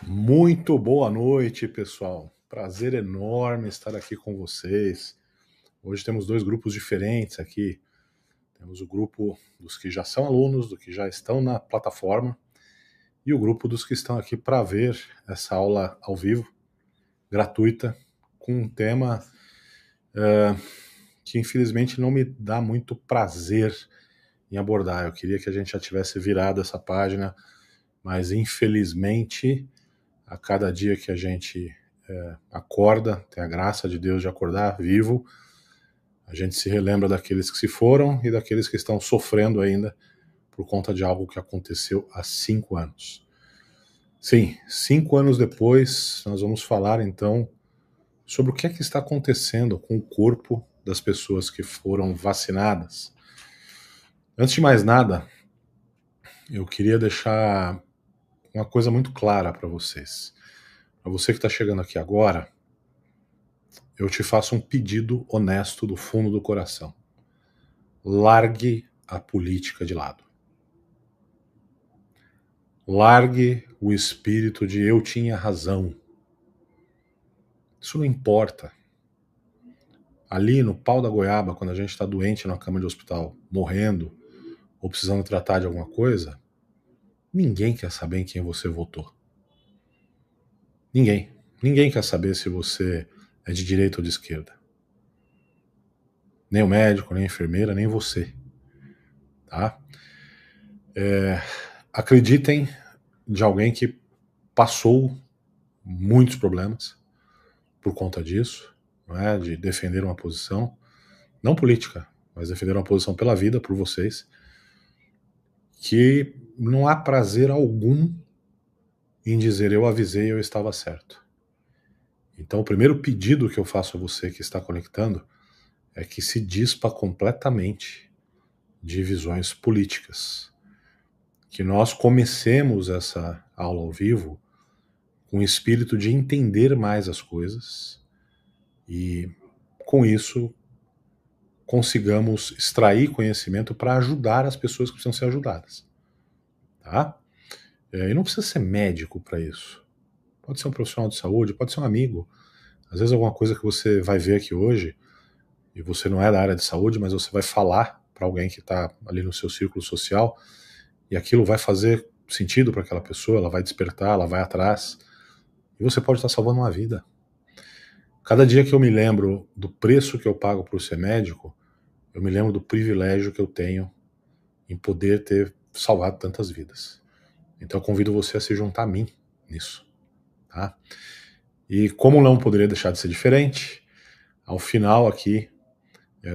Muito boa noite, pessoal. Prazer enorme estar aqui com vocês. Hoje temos dois grupos diferentes aqui. Temos o grupo dos que já são alunos, dos que já estão na plataforma, e o grupo dos que estão aqui para ver essa aula ao vivo, gratuita, com um tema que infelizmente não me dá muito prazer em abordar. Eu queria que a gente já tivesse virado essa página, mas infelizmente a cada dia que a gente acorda, tem a graça de Deus de acordar vivo, a gente se relembra daqueles que se foram e daqueles que estão sofrendo ainda por conta de algo que aconteceu há 5 anos. Sim, 5 anos depois, nós vamos falar então sobre o que é que está acontecendo com o corpo das pessoas que foram vacinadas. Antes de mais nada, eu queria deixar uma coisa muito clara para vocês. Para você que está chegando aqui agora, eu te faço um pedido honesto do fundo do coração. Largue a política de lado. Largue o espírito de eu tinha razão. Isso não importa. Ali no pau da goiaba, quando a gente está doente na cama de hospital, morrendo, ou precisando tratar de alguma coisa, ninguém quer saber em quem você votou. Ninguém. Ninguém quer saber se você é de direita ou de esquerda. Nem o médico, nem a enfermeira, nem você. Tá? Acreditem de alguém que passou muitos problemas por conta disso, não é? De defender uma posição, não política, mas defender uma posição pela vida, por vocês, que não há prazer algum em dizer eu avisei, eu estava certo. Então o primeiro pedido que eu faço a você que está conectando é que se dispa completamente de visões políticas. Que nós comecemos essa aula ao vivo com o espírito de entender mais as coisas e, com isso, consigamos extrair conhecimento para ajudar as pessoas que precisam ser ajudadas. Tá? E não precisa ser médico para isso. Pode ser um profissional de saúde, pode ser um amigo. Às vezes alguma coisa que você vai ver aqui hoje, e você não é da área de saúde, mas você vai falar para alguém que está ali no seu círculo social, e aquilo vai fazer sentido para aquela pessoa, ela vai despertar, ela vai atrás, e você pode estar salvando uma vida. Cada dia que eu me lembro do preço que eu pago por ser médico, eu me lembro do privilégio que eu tenho em poder ter salvado tantas vidas. Então eu convido você a se juntar a mim nisso. Tá? E como não poderia deixar de ser diferente, ao final aqui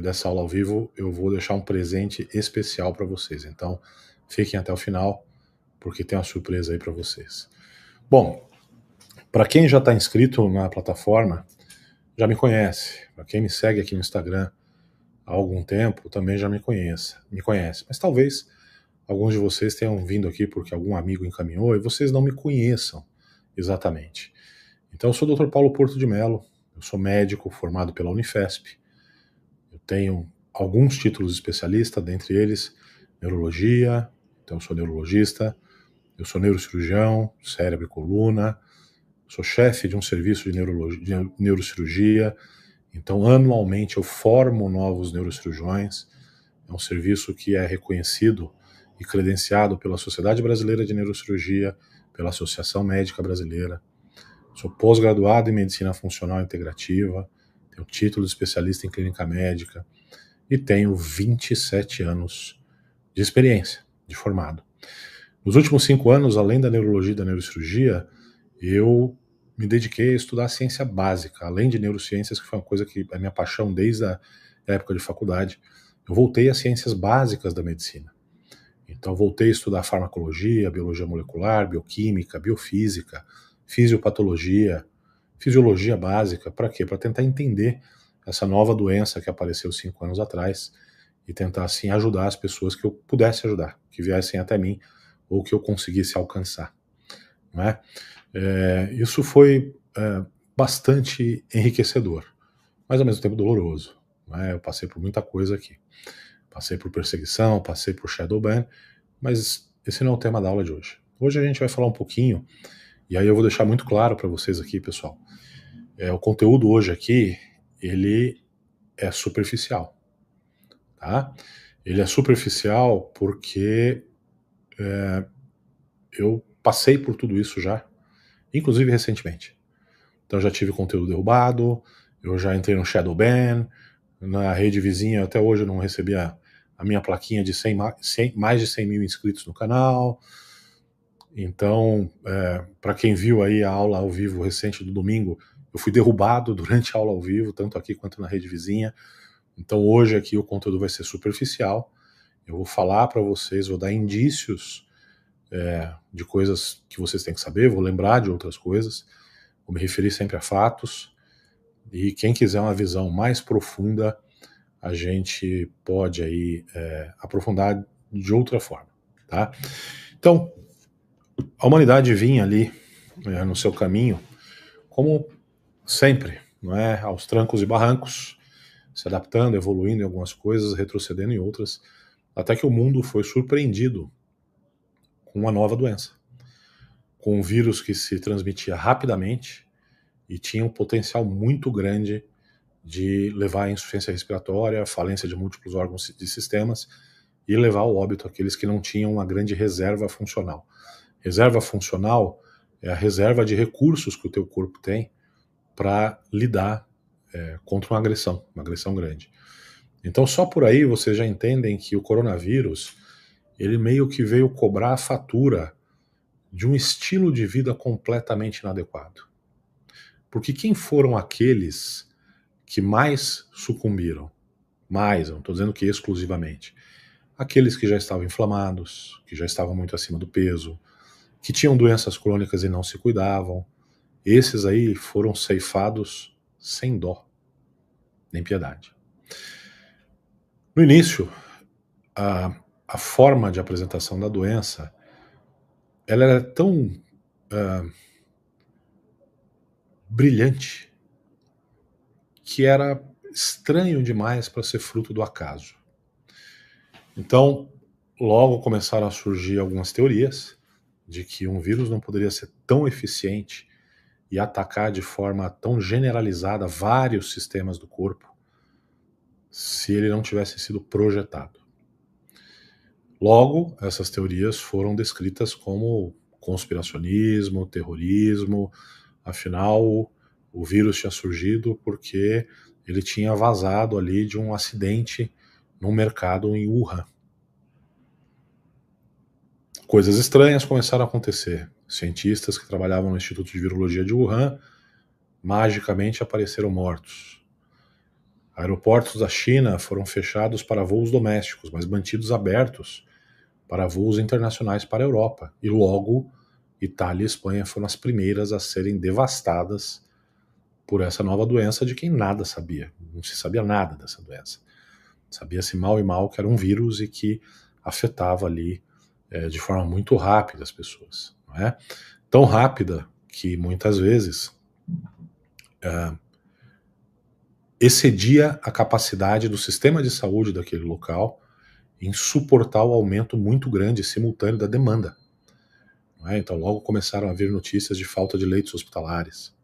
dessa aula ao vivo, eu vou deixar um presente especial para vocês. Então fiquem até o final, porque tem uma surpresa aí para vocês. Bom, para quem já está inscrito na plataforma, já me conhece. Para quem me segue aqui no Instagram há algum tempo, também já me conhece. Mas talvez alguns de vocês tenham vindo aqui porque algum amigo encaminhou e vocês não me conheçam exatamente. Então eu sou o Dr. Paulo Porto de Mello, eu sou médico formado pela Unifesp. Eu tenho alguns títulos de especialista, dentre eles neurologia, então eu sou neurologista, eu sou neurocirurgião, cérebro e coluna, sou chefe de um serviço de neurocirurgia, então anualmente eu formo novos neurocirurgiões, é um serviço que é reconhecido e credenciado pela Sociedade Brasileira de Neurocirurgia, pela Associação Médica Brasileira. Sou pós-graduado em Medicina Funcional Integrativa, tenho título de especialista em Clínica Médica e tenho 27 anos de experiência, de formado. Nos últimos 5 anos, além da neurologia e da neurocirurgia, eu me dediquei a estudar ciência básica, além de neurociências, que foi uma coisa que é minha paixão desde a época de faculdade. Eu voltei às ciências básicas da medicina. Então voltei a estudar farmacologia, biologia molecular, bioquímica, biofísica, fisiopatologia, fisiologia básica. Para quê? Para tentar entender essa nova doença que apareceu 5 anos atrás e tentar assim ajudar as pessoas que eu pudesse ajudar, que viessem até mim ou que eu conseguisse alcançar. Não é? Isso foi bastante enriquecedor, mas ao mesmo tempo doloroso. Não é? Eu passei por muita coisa aqui. Passei por perseguição, passei por shadow ban, mas esse não é o tema da aula de hoje. Hoje a gente vai falar um pouquinho, E aí eu vou deixar muito claro para vocês aqui, pessoal. O conteúdo hoje aqui, ele é superficial, tá? Ele é superficial porque eu passei por tudo isso já, inclusive recentemente. Então já tive conteúdo derrubado, eu já entrei no shadow ban, na rede vizinha até hoje eu não recebi a minha plaquinha de mais de 100 mil inscritos no canal. Então, para quem viu aí a aula ao vivo recente do domingo, eu fui derrubado durante a aula ao vivo, tanto aqui quanto na rede vizinha. Então hoje aqui o conteúdo vai ser superficial. Eu vou falar para vocês, vou dar indícios de coisas que vocês têm que saber, vou lembrar de outras coisas, vou me referir sempre a fatos. E quem quiser uma visão mais profunda, a gente pode aí aprofundar de outra forma, tá? Então, a humanidade vinha ali no seu caminho, como sempre, não é? Aos trancos e barrancos, se adaptando, evoluindo em algumas coisas, retrocedendo em outras, até que o mundo foi surpreendido com uma nova doença, com um vírus que se transmitia rapidamente e tinha um potencial muito grande de levar à insuficiência respiratória, falência de múltiplos órgãos e sistemas e levar ao óbito aqueles que não tinham uma grande reserva funcional. Reserva funcional é a reserva de recursos que o teu corpo tem para lidar contra uma agressão grande. Então só por aí vocês já entendem que o coronavírus, ele meio que veio cobrar a fatura de um estilo de vida completamente inadequado. Porque quem foram aqueles que mais sucumbiram? Mais, eu não estou dizendo que exclusivamente. Aqueles que já estavam inflamados, que já estavam muito acima do peso, que tinham doenças crônicas e não se cuidavam. Esses aí foram ceifados sem dó, nem piedade. No início, a forma de apresentação da doença, ela era tão brilhante que era estranho demais para ser fruto do acaso. Então, logo começaram a surgir algumas teorias de que um vírus não poderia ser tão eficiente e atacar de forma tão generalizada vários sistemas do corpo se ele não tivesse sido projetado. Logo, essas teorias foram descritas como conspiracionismo, terrorismo. Afinal, o vírus tinha surgido porque ele tinha vazado ali de um acidente num mercado em Wuhan. Coisas estranhas começaram a acontecer. Cientistas que trabalhavam no Instituto de Virologia de Wuhan magicamente apareceram mortos. Aeroportos da China foram fechados para voos domésticos, mas mantidos abertos para voos internacionais para a Europa. E logo, Itália e Espanha foram as primeiras a serem devastadas por essa nova doença de quem nada sabia. Não se sabia nada dessa doença. Sabia-se mal e mal que era um vírus e que afetava ali de forma muito rápida as pessoas. Não é? Tão rápida que muitas vezes excedia a capacidade do sistema de saúde daquele local em suportar o aumento muito grande e simultâneo da demanda. Não é? Então logo começaram a vir notícias de falta de leitos hospitalares.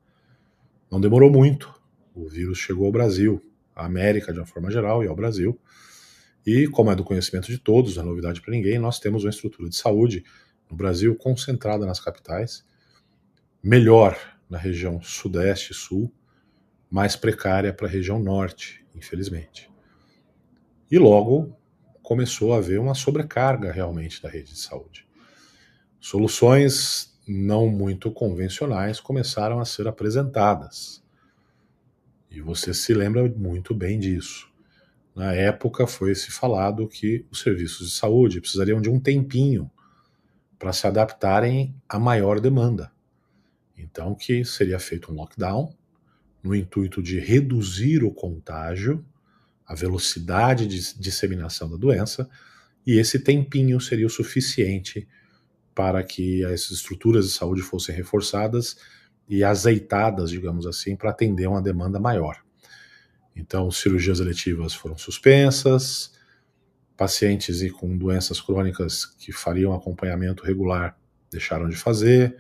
Não demorou muito, o vírus chegou ao Brasil, à América de uma forma geral e ao Brasil, e como é do conhecimento de todos, não é novidade para ninguém, nós temos uma estrutura de saúde no Brasil concentrada nas capitais, melhor na região sudeste e sul, mais precária para a região norte, infelizmente. E logo começou a haver uma sobrecarga realmente da rede de saúde. Soluções não muito convencionais começaram a ser apresentadas. E você se lembra muito bem disso. Na época foi-se falado que os serviços de saúde precisariam de um tempinho para se adaptarem à maior demanda. Então que seria feito um lockdown no intuito de reduzir o contágio, a velocidade de disseminação da doença, e esse tempinho seria o suficiente para que as estruturas de saúde fossem reforçadas e azeitadas, digamos assim, para atender uma demanda maior. Então, cirurgias eletivas foram suspensas, pacientes com doenças crônicas que fariam acompanhamento regular deixaram de fazer,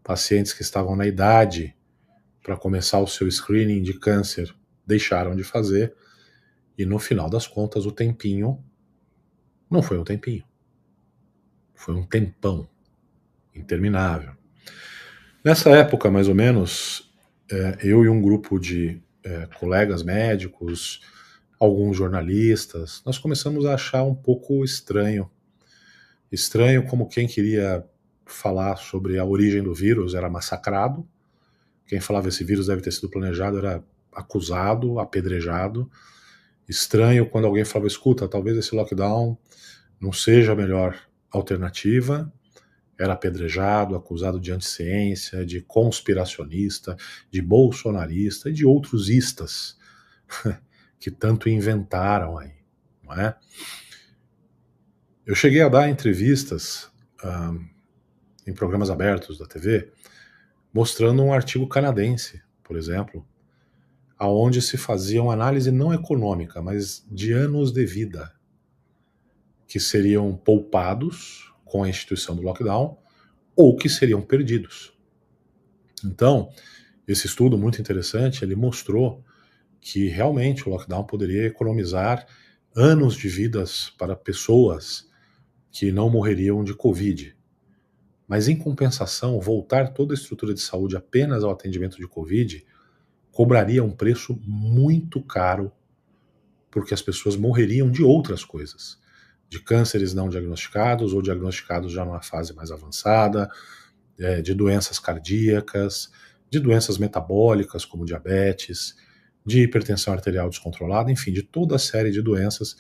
pacientes que estavam na idade para começar o seu screening de câncer deixaram de fazer, e no final das contas o tempinho não foi um tempinho, foi um tempão interminável. Nessa época, mais ou menos, eu e um grupo de colegas médicos, alguns jornalistas, nós começamos a achar um pouco estranho como quem queria falar sobre a origem do vírus era massacrado, quem falava esse vírus deve ter sido planejado era acusado, apedrejado. Estranho quando alguém falava, escuta, talvez esse lockdown não seja a melhor alternativa, era apedrejado, acusado de anticiência, de conspiracionista, de bolsonarista e de outros istas que tanto inventaram aí, não é? Eu cheguei a dar entrevistas em programas abertos da TV, mostrando um artigo canadense, por exemplo, aonde se fazia uma análise não econômica, mas de anos de vida que seriam poupados com a instituição do lockdown ou que seriam perdidos. Então, esse estudo muito interessante, ele mostrou que realmente o lockdown poderia economizar anos de vidas para pessoas que não morreriam de Covid. Mas, em compensação, voltar toda a estrutura de saúde apenas ao atendimento de Covid cobraria um preço muito caro, porque as pessoas morreriam de outras coisas, de cânceres não diagnosticados ou diagnosticados já numa fase mais avançada, de doenças cardíacas, de doenças metabólicas como diabetes, de hipertensão arterial descontrolada, enfim, de toda a série de doenças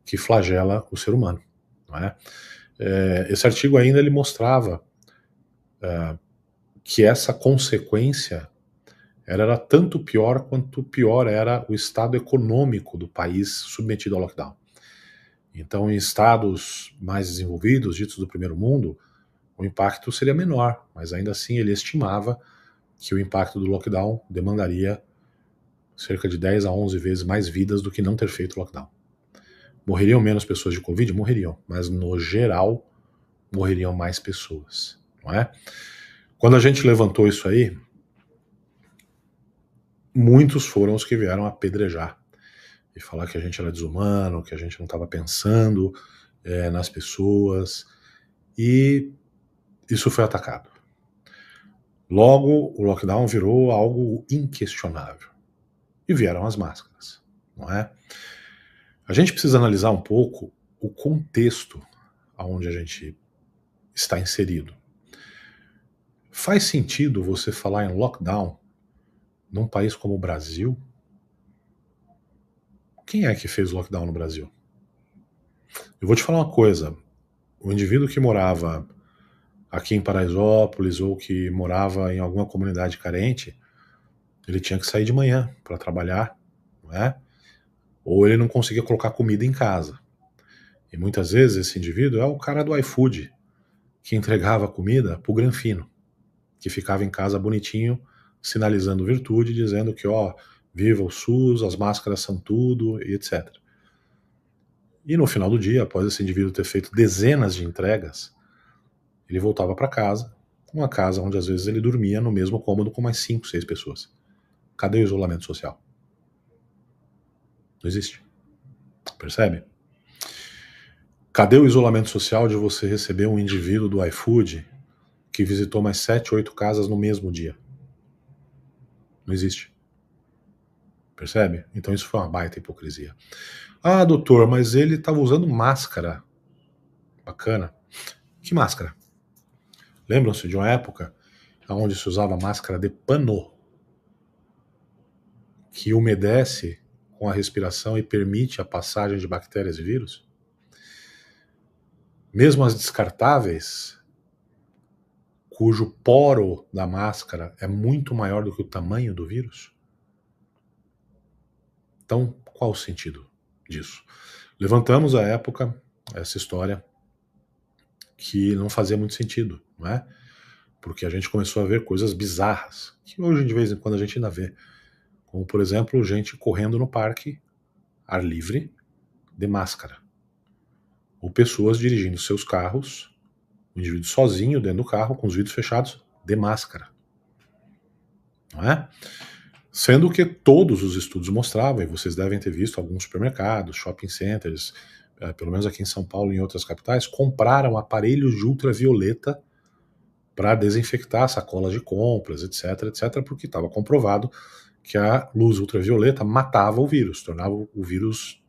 que flagela o ser humano, não é? Esse artigo ainda ele mostrava que essa consequência era tanto pior quanto pior era o estado econômico do país submetido ao lockdown. Então, em estados mais desenvolvidos, ditos do primeiro mundo, o impacto seria menor, mas ainda assim ele estimava que o impacto do lockdown demandaria cerca de 10 a 11 vezes mais vidas do que não ter feito o lockdown. Morreriam menos pessoas de Covid? Morreriam, mas no geral morreriam mais pessoas, não é? Quando a gente levantou isso aí, muitos foram os que vieram apedrejar e falar que a gente era desumano, que a gente não estava pensando nas pessoas, e isso foi atacado. Logo, o lockdown virou algo inquestionável. E vieram as máscaras, não é? A gente precisa analisar um pouco o contexto onde a gente está inserido. Faz sentido você falar em lockdown num país como o Brasil? Quem é que fez o lockdown no Brasil? Eu vou te falar uma coisa. O indivíduo que morava aqui em Paraisópolis ou que morava em alguma comunidade carente, ele tinha que sair de manhã para trabalhar, não é? Ou ele não conseguia colocar comida em casa. E muitas vezes esse indivíduo é o cara do iFood, que entregava comida pro Granfino, que ficava em casa bonitinho, sinalizando virtude, dizendo que, ó, viva o SUS, as máscaras são tudo, e etc. E no final do dia, após esse indivíduo ter feito dezenas de entregas, ele voltava para casa, uma casa onde às vezes ele dormia no mesmo cômodo com mais 5, 6 pessoas. Cadê o isolamento social? Não existe. Percebe? Cadê o isolamento social de você receber um indivíduo do iFood que visitou mais 7, 8 casas no mesmo dia? Não existe. Percebe? Então isso foi uma baita hipocrisia. Ah, doutor, mas ele estava usando máscara. Bacana. Que máscara? Lembram-se de uma época onde se usava máscara de pano, que umedece com a respiração e permite a passagem de bactérias e vírus? Mesmo as descartáveis, cujo poro da máscara é muito maior do que o tamanho do vírus? Então, qual o sentido disso? Levantamos à época essa história que não fazia muito sentido, não é? Porque a gente começou a ver coisas bizarras, que hoje de vez em quando a gente ainda vê. Como, por exemplo, gente correndo no parque, ar livre, de máscara. Ou pessoas dirigindo seus carros, o indivíduo sozinho dentro do carro, com os vidros fechados, de máscara. Não é? Sendo que todos os estudos mostravam, e vocês devem ter visto alguns supermercados, shopping centers, pelo menos aqui em São Paulo e em outras capitais, compraram aparelhos de ultravioleta para desinfectar sacolas de compras, etc, etc, porque estava comprovado que a luz ultravioleta matava o vírus, tornava o vírus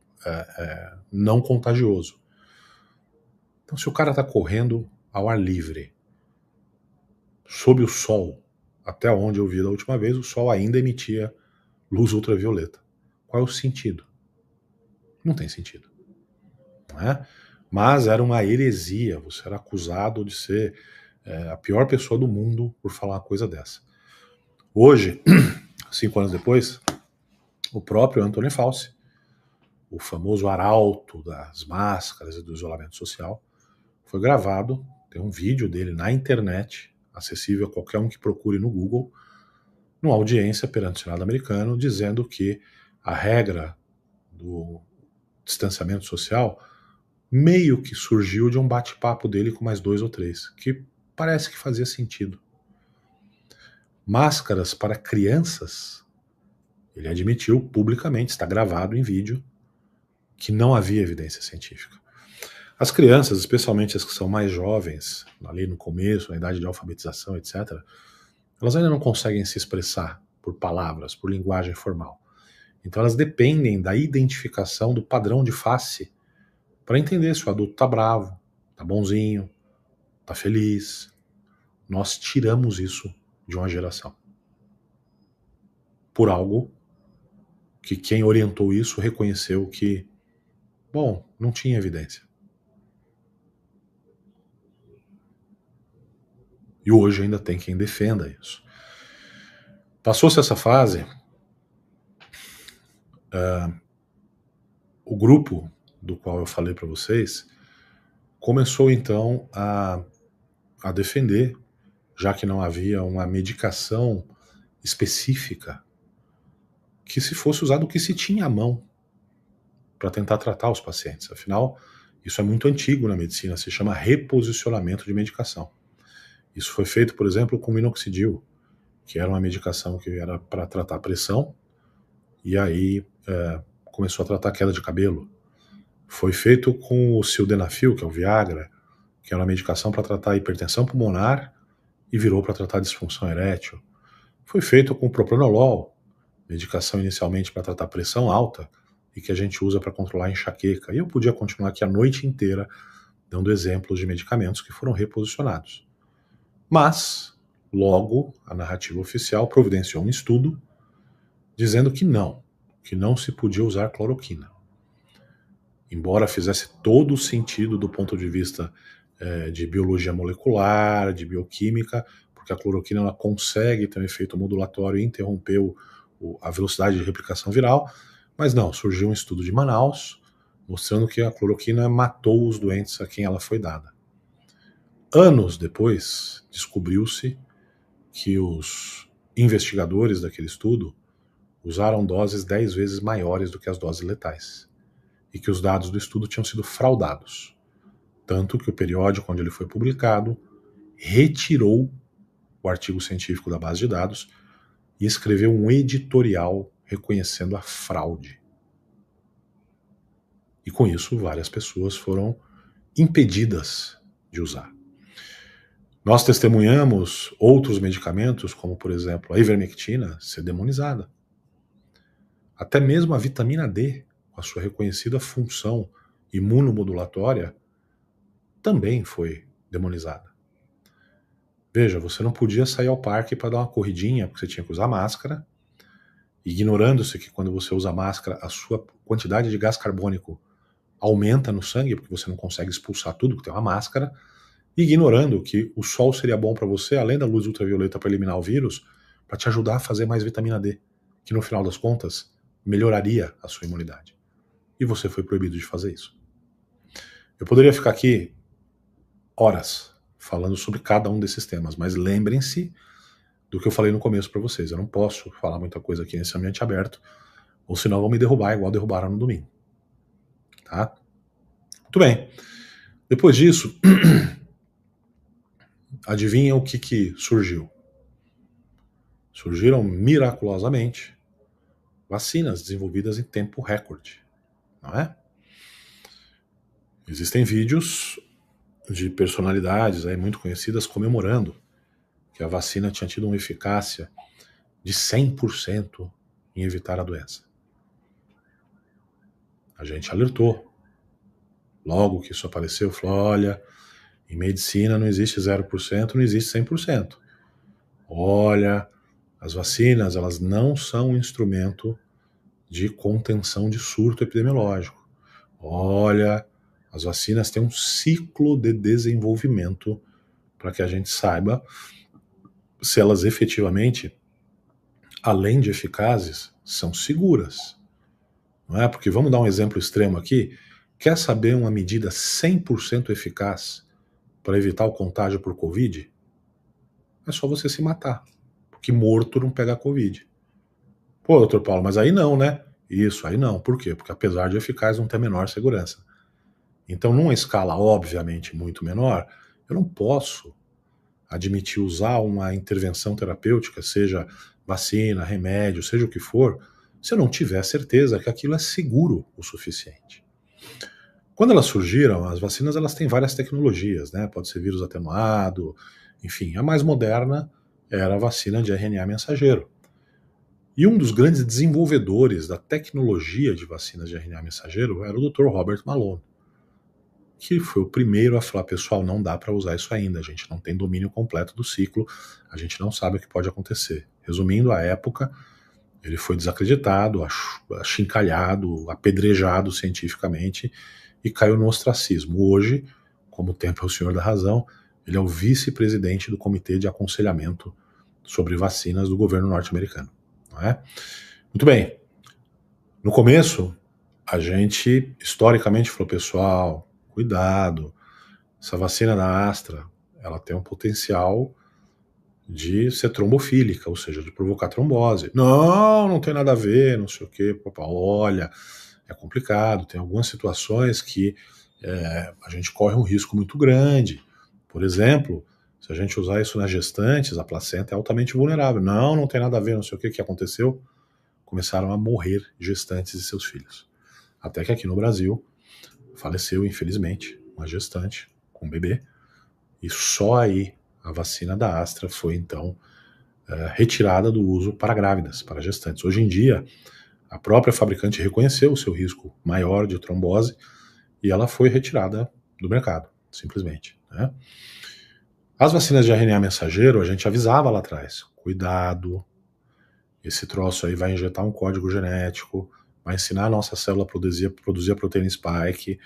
não contagioso. Então, se o cara está correndo ao ar livre, sob o sol, até onde eu vi da última vez, o sol ainda emitia luz ultravioleta. Qual é o sentido? Não tem sentido. Não é? Mas era uma heresia, você era acusado de ser a pior pessoa do mundo por falar uma coisa dessa. Hoje, 5 anos depois, o próprio Anthony Fauci, o famoso arauto das máscaras e do isolamento social, foi gravado, tem um vídeo dele na internet, acessível a qualquer um que procure no Google, numa audiência perante o Senado americano, dizendo que a regra do distanciamento social meio que surgiu de um bate-papo dele com mais 2 ou 3, que parece que fazia sentido. Máscaras para crianças, ele admitiu publicamente, está gravado em vídeo, que não havia evidência científica. As crianças, especialmente as que são mais jovens, ali no começo, na idade de alfabetização, etc., elas ainda não conseguem se expressar por palavras, por linguagem formal. Então elas dependem da identificação do padrão de face para entender se o adulto tá bravo, tá bonzinho, tá feliz. Nós tiramos isso de uma geração. Por algo que quem orientou isso reconheceu que, bom, não tinha evidência. E hoje ainda tem quem defenda isso. Passou-se essa fase, o grupo do qual eu falei para vocês começou então a defender, já que não havia uma medicação específica, que se fosse usado o que se tinha à mão para tentar tratar os pacientes. Afinal, isso é muito antigo na medicina, se chama reposicionamento de medicação. Isso foi feito, por exemplo, com minoxidil, que era uma medicação que era para tratar pressão, e aí começou a tratar queda de cabelo. Foi feito com o sildenafil, que é o Viagra, que era uma medicação para tratar hipertensão pulmonar e virou para tratar disfunção erétil. Foi feito com o propranolol, medicação inicialmente para tratar pressão alta e que a gente usa para controlar a enxaqueca. E eu podia continuar aqui a noite inteira dando exemplos de medicamentos que foram reposicionados. Mas, logo, a narrativa oficial providenciou um estudo dizendo que não se podia usar cloroquina. Embora fizesse todo o sentido do ponto de vista de biologia molecular, de bioquímica, porque a cloroquina ela consegue ter um efeito modulatório e interromper a velocidade de replicação viral, mas não, surgiu um estudo de Manaus mostrando que a cloroquina matou os doentes a quem ela foi dada. Anos depois, descobriu-se que os investigadores daquele estudo usaram doses 10 vezes maiores do que as doses letais e que os dados do estudo tinham sido fraudados. Tanto que o periódico onde ele foi publicado retirou o artigo científico da base de dados e escreveu um editorial reconhecendo a fraude. E com isso, várias pessoas foram impedidas de usar. Nós testemunhamos outros medicamentos, como por exemplo a ivermectina, ser demonizada. Até mesmo a vitamina D, com a sua reconhecida função imunomodulatória, também foi demonizada. Veja, você não podia sair ao parque para dar uma corridinha, porque você tinha que usar máscara, ignorando-se que quando você usa máscara, a sua quantidade de gás carbônico aumenta no sangue, porque você não consegue expulsar tudo, porque tem uma máscara, ignorando que o sol seria bom para você, além da luz ultravioleta para eliminar o vírus, para te ajudar a fazer mais vitamina D, que no final das contas melhoraria a sua imunidade. E você foi proibido de fazer isso. Eu poderia ficar aqui horas falando sobre cada um desses temas, mas lembrem-se do que eu falei no começo para vocês. Eu não posso falar muita coisa aqui nesse ambiente aberto, ou senão vão me derrubar igual derrubaram no domingo. Tá? Muito bem. Depois disso, adivinha o que surgiu? surgiram miraculosamente vacinas desenvolvidas em tempo recorde, não é? Existem vídeos de personalidades aí muito conhecidas comemorando que a vacina tinha tido uma eficácia de 100% em evitar a doença. A gente alertou. Logo que isso apareceu, falou, olha, em medicina não existe 0%, não existe 100%. Olha, as vacinas, elas não são um instrumento de contenção de surto epidemiológico. Olha, as vacinas têm um ciclo de desenvolvimento para que a gente saiba se elas efetivamente, além de eficazes, são seguras. Não é? Porque vamos dar um exemplo extremo aqui. Quer saber uma medida 100% eficaz para evitar o contágio por Covid? É só você se matar, porque morto não pega Covid. Pô, doutor Paulo, mas aí não, né? Isso, aí não. Por quê? Porque apesar de eficaz, não tem a menor segurança. Então, numa escala obviamente muito menor, eu não posso admitir usar uma intervenção terapêutica, seja vacina, remédio, seja o que for, se eu não tiver certeza que aquilo é seguro o suficiente. Quando elas surgiram, as vacinas elas têm várias tecnologias, né? Pode ser vírus atenuado, enfim. A mais moderna era a vacina de RNA mensageiro. E um dos grandes desenvolvedores da tecnologia de vacinas de RNA mensageiro era o Dr. Robert Malone, que foi o primeiro a falar, pessoal, não dá para usar isso ainda, a gente não tem domínio completo do ciclo, a gente não sabe o que pode acontecer. Resumindo, à época, ele foi desacreditado, achincalhado, apedrejado cientificamente e caiu no ostracismo. Hoje, como o tempo é o senhor da razão, ele é o vice-presidente do Comitê de Aconselhamento sobre Vacinas do governo norte-americano. Não é? Muito bem. No começo, a gente historicamente falou, pessoal, cuidado, essa vacina da Astra, ela tem um potencial de ser trombofílica, ou seja, de provocar trombose. Não, não tem nada a ver, não sei o quê. Olha, é complicado, tem algumas situações que a gente corre um risco muito grande. Por exemplo, se a gente usar isso nas gestantes, a placenta é altamente vulnerável. Não, não tem nada a ver, não sei o que aconteceu. Começaram a morrer gestantes e seus filhos. Até que aqui no Brasil, faleceu, infelizmente, uma gestante com um bebê, e só aí a vacina da Astra foi, então, retirada do uso para grávidas, para gestantes. Hoje em dia, a própria fabricante reconheceu o seu risco maior de trombose e ela foi retirada do mercado, simplesmente. Né? As vacinas de RNA mensageiro, a gente avisava lá atrás, cuidado, esse troço aí vai injetar um código genético, vai ensinar a nossa célula a produzir a proteína spike,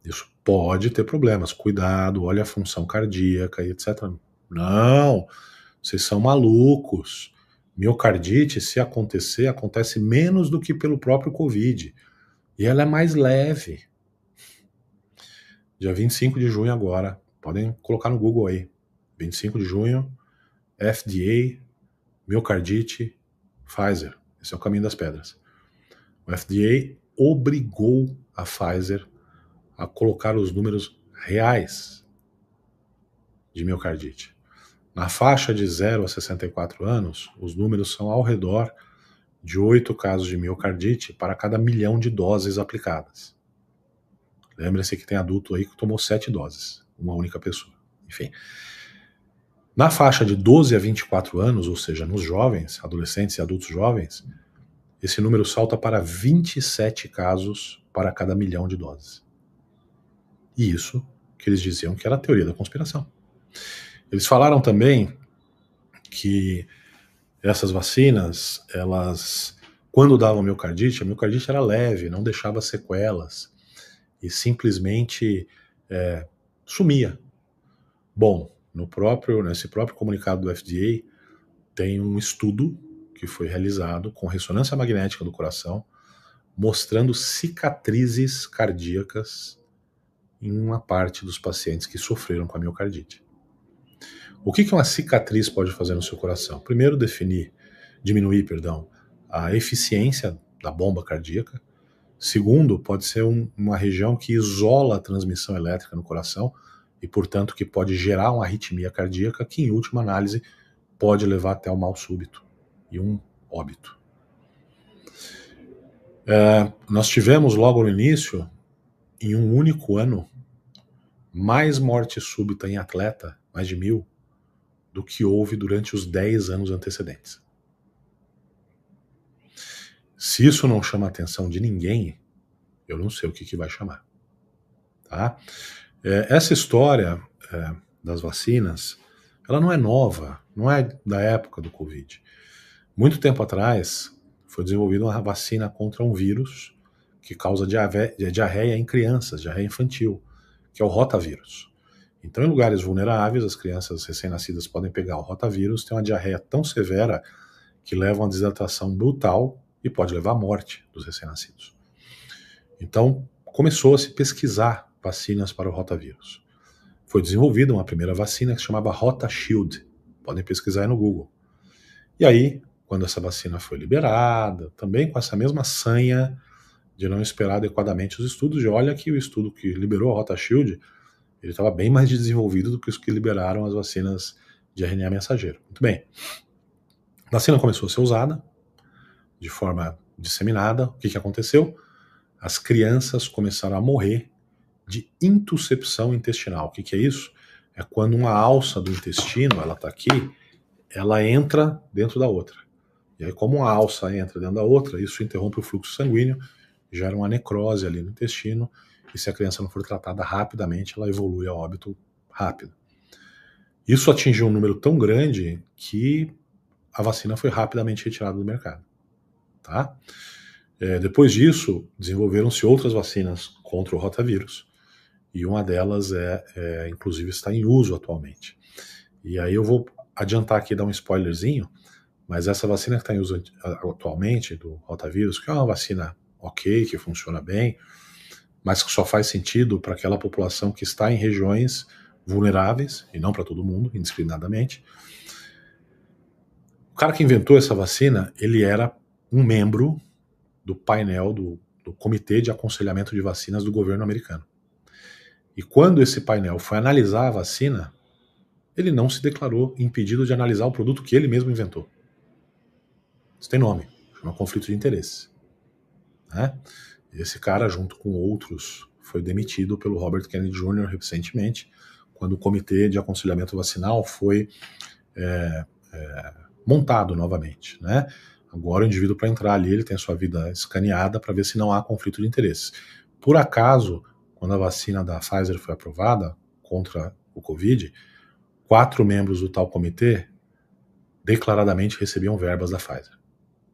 isso pode ter problemas, cuidado, olha a função cardíaca e etc. Não, vocês são malucos. Miocardite, se acontecer, acontece menos do que pelo próprio Covid. E ela é mais leve. Dia 25 de junho agora, podem colocar no Google aí. 25 de junho, FDA, miocardite, Pfizer. Esse é o caminho das pedras. O FDA obrigou a Pfizer a colocar os números reais de miocardite. Na faixa de 0 a 64 anos, os números são ao redor de 8 casos de miocardite para cada 1 milhão de doses aplicadas. Lembre-se que tem adulto aí que tomou 7 doses, uma única pessoa. Enfim. Na faixa de 12 a 24 anos, ou seja, nos jovens, adolescentes e adultos jovens, esse número salta para 27 casos para cada 1 milhão de doses. E isso que eles diziam que era a teoria da conspiração. Eles falaram também que essas vacinas, elas, quando davam miocardite, a miocardite era leve, não deixava sequelas e simplesmente sumia. Bom, nesse próprio comunicado do FDA tem um estudo que foi realizado com ressonância magnética do coração, mostrando cicatrizes cardíacas em uma parte dos pacientes que sofreram com a miocardite. O que uma cicatriz pode fazer no seu coração? Primeiro, diminuir, a eficiência da bomba cardíaca. Segundo, pode ser uma região que isola a transmissão elétrica no coração e, portanto, que pode gerar uma arritmia cardíaca que, em última análise, pode levar até ao mal súbito. e um óbito. Nós tivemos logo no início, em um único ano, mais morte súbita em atleta, mais de 1.000, do que houve durante os 10 anos antecedentes. Se isso não chama a atenção de ninguém, eu não sei o que vai chamar. Tá? Essa história das vacinas, ela não é nova, não é da época do Covid. Muito tempo atrás, foi desenvolvida uma vacina contra um vírus que causa diarreia em crianças, diarreia infantil, que é o rotavírus. Então, em lugares vulneráveis, as crianças recém-nascidas podem pegar o rotavírus, ter uma diarreia tão severa que leva a uma desidratação brutal e pode levar à morte dos recém-nascidos. Então, começou a se pesquisar vacinas para o rotavírus. Foi desenvolvida uma primeira vacina que se chamava RotaShield. Podem pesquisar aí no Google. E aí, quando essa vacina foi liberada, também com essa mesma sanha de não esperar adequadamente os estudos, e olha que o estudo que liberou a RotaShield, ele estava bem mais desenvolvido do que os que liberaram as vacinas de RNA mensageiro. Muito bem. A vacina começou a ser usada de forma disseminada. O que aconteceu? As crianças começaram a morrer de intuscepção intestinal. O que é isso? É quando uma alça do intestino, ela está aqui, ela entra dentro da outra. E aí, como uma alça entra dentro da outra, isso interrompe o fluxo sanguíneo, gera uma necrose ali no intestino, e se a criança não for tratada rapidamente, ela evolui a óbito rápido. Isso atingiu um número tão grande que a vacina foi rapidamente retirada do mercado. Tá? Depois disso, desenvolveram-se outras vacinas contra o rotavírus, e uma delas inclusive está em uso atualmente. E aí eu vou adiantar aqui, dar um spoilerzinho, mas essa vacina que está em uso atualmente, do rotavírus, que é uma vacina ok, que funciona bem, mas que só faz sentido para aquela população que está em regiões vulneráveis, e não para todo mundo, indiscriminadamente. O cara que inventou essa vacina, ele era um membro do painel do Comitê de Aconselhamento de Vacinas do governo americano. E quando esse painel foi analisar a vacina, ele não se declarou impedido de analisar o produto que ele mesmo inventou. Isso tem nome, chama conflito de interesse. Né? Esse cara, junto com outros, foi demitido pelo Robert Kennedy Jr. recentemente, quando o Comitê de Aconselhamento Vacinal foi montado novamente. Né? Agora o indivíduo, para entrar ali, ele tem a sua vida escaneada para ver se não há conflito de interesses. Por acaso, quando a vacina da Pfizer foi aprovada contra o Covid, 4 membros do tal comitê declaradamente recebiam verbas da Pfizer.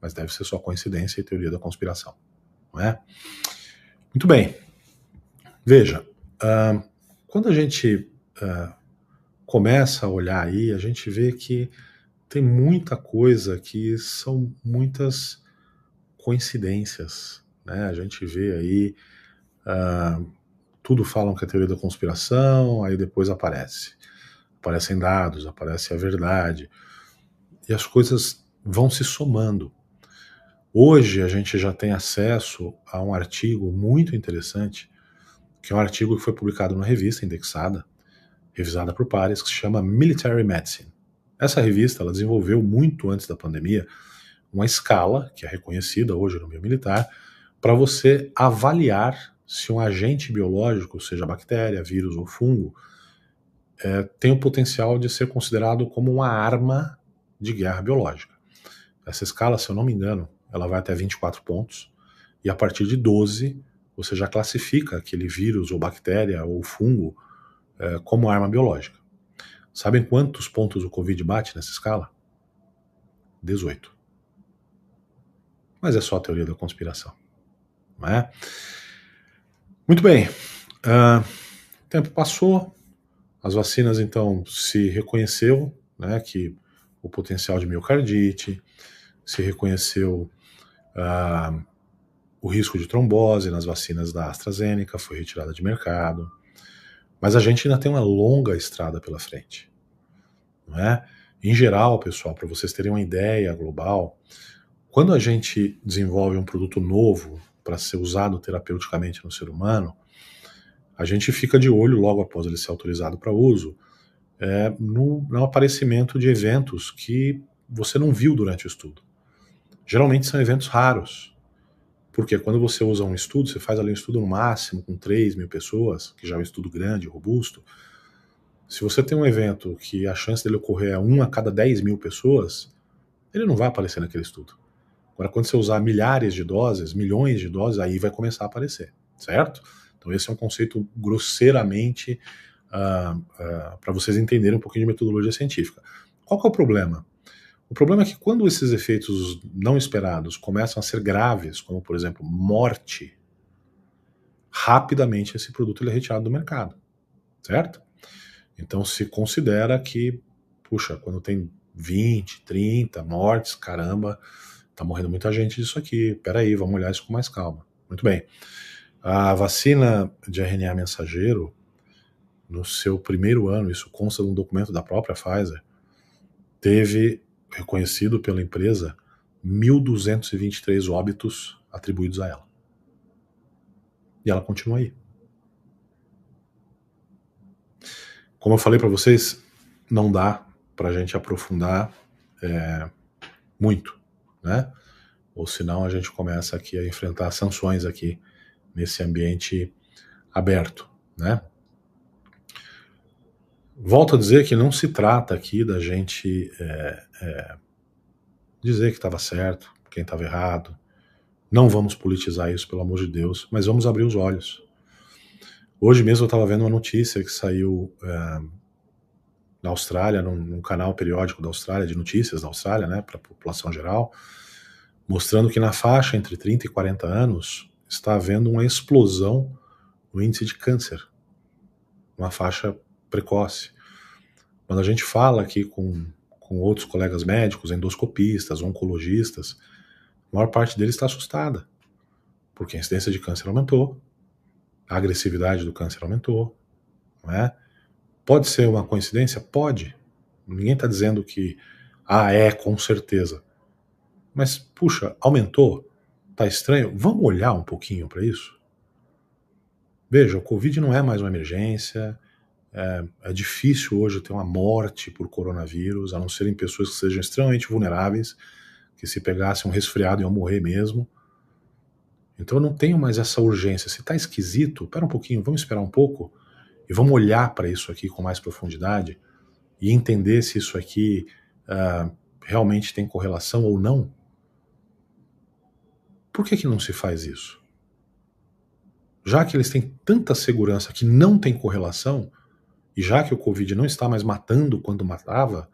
Mas deve ser só coincidência e teoria da conspiração. Não é? Muito bem. Veja, quando a gente começa a olhar aí, a gente vê que tem muita coisa que são muitas coincidências. Né? A gente vê aí, tudo falam que é teoria da conspiração, aí depois aparecem dados, aparece a verdade, e as coisas vão se somando. Hoje a gente já tem acesso a um artigo muito interessante, que é um artigo que foi publicado numa revista indexada, revisada por pares, que se chama Military Medicine. Essa revista, ela desenvolveu muito antes da pandemia uma escala, que é reconhecida hoje no meio militar, para você avaliar se um agente biológico, seja bactéria, vírus ou fungo, tem o potencial de ser considerado como uma arma de guerra biológica. Essa escala, se eu não me engano, ela vai até 24 pontos, e a partir de 12 você já classifica aquele vírus ou bactéria ou fungo como arma biológica. Sabem quantos pontos o Covid bate nessa escala? 18. Mas é só a teoria da conspiração. Não é? Muito bem. O tempo passou, as vacinas então se reconheceu, né, que o potencial de miocardite, se reconheceu o risco de trombose nas vacinas da AstraZeneca, foi retirada de mercado, mas a gente ainda tem uma longa estrada pela frente. Não é? Em geral, pessoal, para vocês terem uma ideia global, quando a gente desenvolve um produto novo para ser usado terapeuticamente no ser humano, a gente fica de olho logo após ele ser autorizado para uso, no aparecimento de eventos que você não viu durante o estudo. Geralmente são eventos raros, porque quando você usa um estudo, você faz ali um estudo no máximo com 3.000 pessoas, que já é um estudo grande, robusto. Se você tem um evento que a chance dele ocorrer é 1 a cada 10.000 pessoas, ele não vai aparecer naquele estudo. Agora, quando você usar milhares de doses, milhões de doses, aí vai começar a aparecer, certo? Então esse é um conceito grosseiramente para vocês entenderem um pouquinho de metodologia científica. Qual que é o problema? O problema é que quando esses efeitos não esperados começam a ser graves, como por exemplo morte, rapidamente esse produto ele é retirado do mercado, certo? Então se considera que, puxa, quando tem 20, 30 mortes, caramba, tá morrendo muita gente disso aqui, peraí, vamos olhar isso com mais calma. Muito bem. A vacina de RNA mensageiro, no seu primeiro ano, isso consta de um documento da própria Pfizer, teve, reconhecido pela empresa, 1.223 óbitos atribuídos a ela. E ela continua aí. Como eu falei para vocês, não dá para a gente aprofundar muito, né? Ou senão a gente começa aqui a enfrentar sanções aqui nesse ambiente aberto, né? Volto a dizer que não se trata aqui da gente dizer que estava certo, quem estava errado. Não vamos politizar isso, pelo amor de Deus, mas vamos abrir os olhos. Hoje mesmo eu estava vendo uma notícia que saiu na Austrália, num canal periódico da Austrália, de notícias da Austrália, né, para a população geral, mostrando que na faixa entre 30 e 40 anos está havendo uma explosão no índice de câncer, uma faixa precoce. Quando a gente fala aqui com outros colegas médicos, endoscopistas, oncologistas, a maior parte deles está assustada, porque a incidência de câncer aumentou, a agressividade do câncer aumentou, não é? Pode ser uma coincidência? Pode. Ninguém está dizendo que, com certeza. Mas, puxa, aumentou? Tá estranho? Vamos olhar um pouquinho para isso? Veja, o Covid não é mais uma emergência, é difícil hoje ter uma morte por coronavírus, a não serem pessoas que sejam extremamente vulneráveis, que se pegassem um resfriado iam morrer mesmo. Então eu não tenho mais essa urgência. Se tá esquisito, pera um pouquinho, vamos esperar um pouco e vamos olhar para isso aqui com mais profundidade e entender se isso aqui realmente tem correlação ou não. Por que não se faz isso? Já que eles têm tanta segurança que não tem correlação, e já que o Covid não está mais matando quando matava,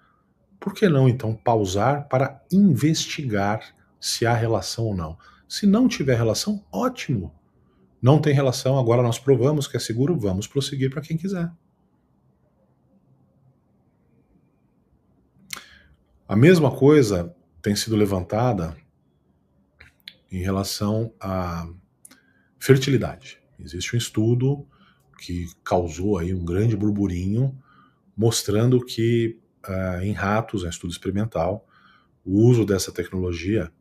por que não então pausar para investigar se há relação ou não? Se não tiver relação, ótimo. Não tem relação, agora nós provamos que é seguro, vamos prosseguir para quem quiser. A mesma coisa tem sido levantada em relação à fertilidade. Existe um estudo que causou aí um grande burburinho, mostrando que em ratos, em estudo experimental, o uso dessa tecnologia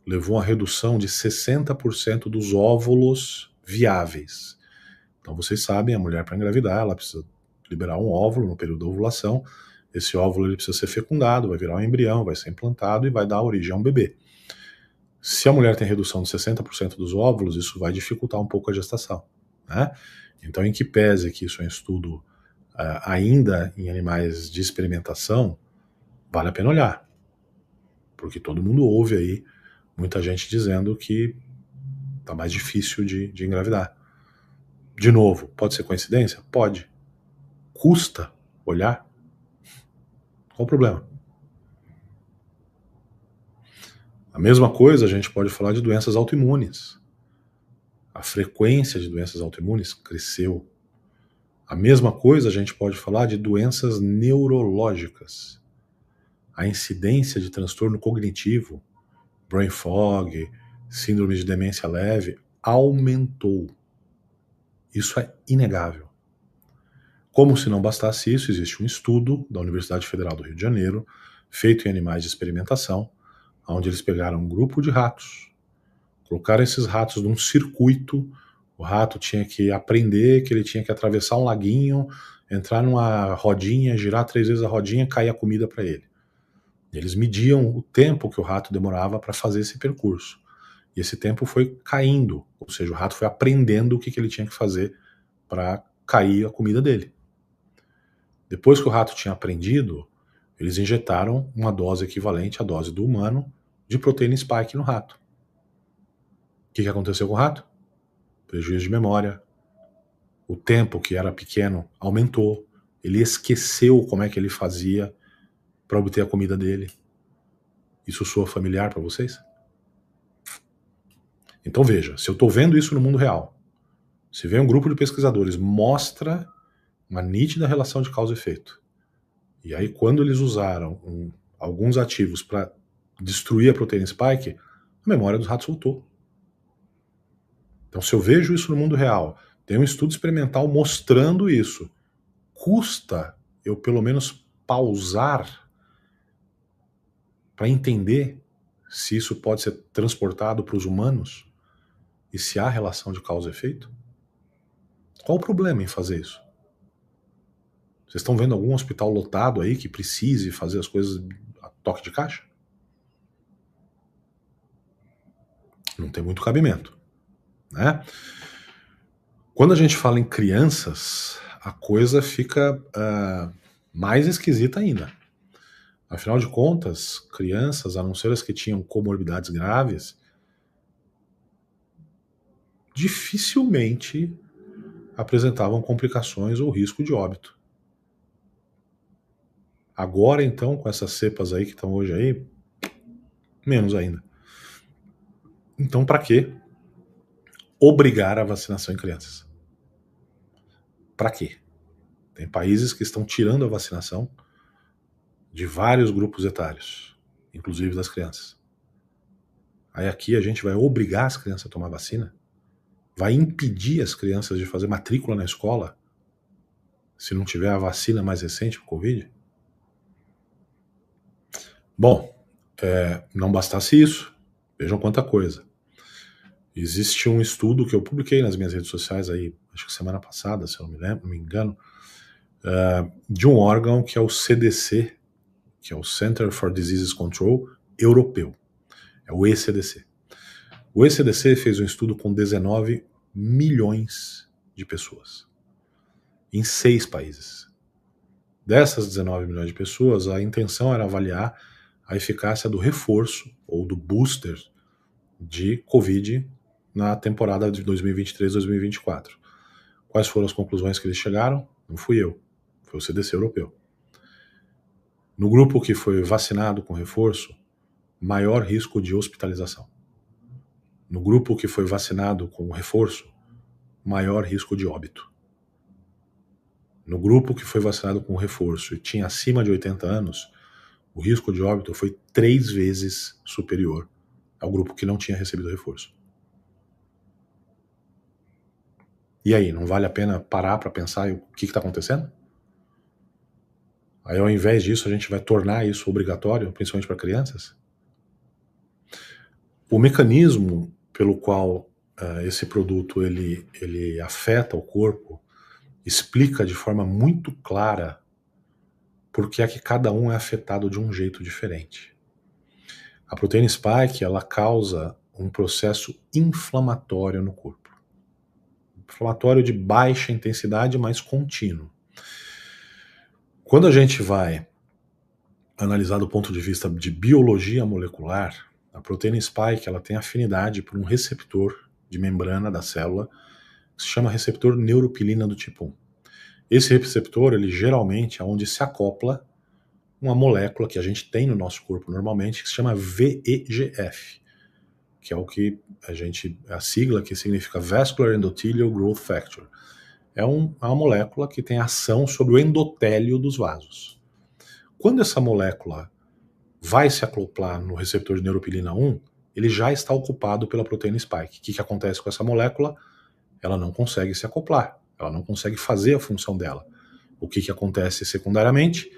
levou a redução de 60% dos óvulos viáveis. Então vocês sabem, a mulher para engravidar, ela precisa liberar um óvulo no período da ovulação, esse óvulo ele precisa ser fecundado, vai virar um embrião, vai ser implantado e vai dar origem a um bebê. Se a mulher tem redução de 60% dos óvulos, isso vai dificultar um pouco a gestação, né? Então, em que pese que isso é um estudo ainda em animais de experimentação, vale a pena olhar, porque todo mundo ouve aí muita gente dizendo que tá mais difícil de engravidar. De novo, pode ser coincidência? Pode. Custa olhar? Qual o problema? A mesma coisa a gente pode falar de doenças autoimunes. A frequência de doenças autoimunes cresceu. A mesma coisa a gente pode falar de doenças neurológicas. A incidência de transtorno cognitivo, brain fog, síndrome de demência leve, aumentou. Isso é inegável. Como se não bastasse isso, existe um estudo da Universidade Federal do Rio de Janeiro, feito em animais de experimentação, onde eles pegaram um grupo de ratos, colocaram esses ratos num circuito, o rato tinha que aprender que ele tinha que atravessar um laguinho, entrar numa rodinha, girar 3 vezes a rodinha, cair a comida para ele. Eles mediam o tempo que o rato demorava para fazer esse percurso. E esse tempo foi caindo, ou seja, o rato foi aprendendo o que ele tinha que fazer para cair a comida dele. Depois que o rato tinha aprendido, eles injetaram uma dose equivalente à dose do humano de proteína spike no rato. O que aconteceu com o rato? Prejuízo de memória. O tempo que era pequeno aumentou. Ele esqueceu como é que ele fazia para obter a comida dele. Isso soa familiar para vocês? Então veja, se eu estou vendo isso no mundo real, se vem um grupo de pesquisadores, mostra uma nítida relação de causa e efeito, e aí quando eles usaram alguns ativos para destruir a proteína spike, a memória dos ratos voltou. Então se eu vejo isso no mundo real, tem um estudo experimental mostrando isso, custa eu pelo menos pausar para entender se isso pode ser transportado para os humanos e se há relação de causa e efeito? Qual o problema em fazer isso? Vocês estão vendo algum hospital lotado aí que precise fazer as coisas a toque de caixa? Não tem muito cabimento, né? Quando a gente fala em crianças, a coisa fica mais esquisita ainda. Afinal de contas, crianças, a não ser as que tinham comorbidades graves, dificilmente apresentavam complicações ou risco de óbito. Agora, então, com essas cepas aí que estão hoje aí, menos ainda. Então, para que obrigar a vacinação em crianças? Para quê? Tem países que estão tirando a vacinação de vários grupos etários, inclusive das crianças. Aí aqui a gente vai obrigar as crianças a tomar vacina? Vai impedir as crianças de fazer matrícula na escola se não tiver a vacina mais recente para o Covid? Bom, não bastasse isso, vejam quanta coisa. Existe um estudo que eu publiquei nas minhas redes sociais aí, acho que semana passada, se eu não me engano, de um órgão que é o CDC, que é o Center for Disease Control europeu. É o ECDC. O ECDC fez um estudo com 19 milhões de pessoas, em 6 países. Dessas 19 milhões de pessoas, a intenção era avaliar a eficácia do reforço ou do booster de Covid na temporada de 2023-2024. Quais foram as conclusões que eles chegaram? Não fui eu, foi o CDC europeu. No grupo que foi vacinado com reforço, maior risco de hospitalização. No grupo que foi vacinado com reforço, maior risco de óbito. No grupo que foi vacinado com reforço e tinha acima de 80 anos, o risco de óbito foi 3 vezes superior ao grupo que não tinha recebido reforço. E aí, não vale a pena parar para pensar o que está acontecendo? Aí, ao invés disso, a gente vai tornar isso obrigatório, principalmente para crianças? O mecanismo pelo qual esse produto ele afeta o corpo explica de forma muito clara por que é que cada um é afetado de um jeito diferente. A proteína spike, ela causa um processo inflamatório no corpo. Inflamatório de baixa intensidade, mas contínuo. Quando a gente vai analisar do ponto de vista de biologia molecular, a proteína spike ela tem afinidade por um receptor de membrana da célula que se chama receptor neuropilina do tipo 1. Esse receptor, ele geralmente é onde se acopla uma molécula que a gente tem no nosso corpo normalmente, que se chama VEGF, que é o que a sigla que significa Vascular Endothelial Growth Factor. É uma molécula que tem ação sobre o endotélio dos vasos. Quando essa molécula vai se acoplar no receptor de neuropilina 1, ele já está ocupado pela proteína spike. O que acontece com essa molécula? Ela não consegue se acoplar, ela não consegue fazer a função dela. O que acontece secundariamente?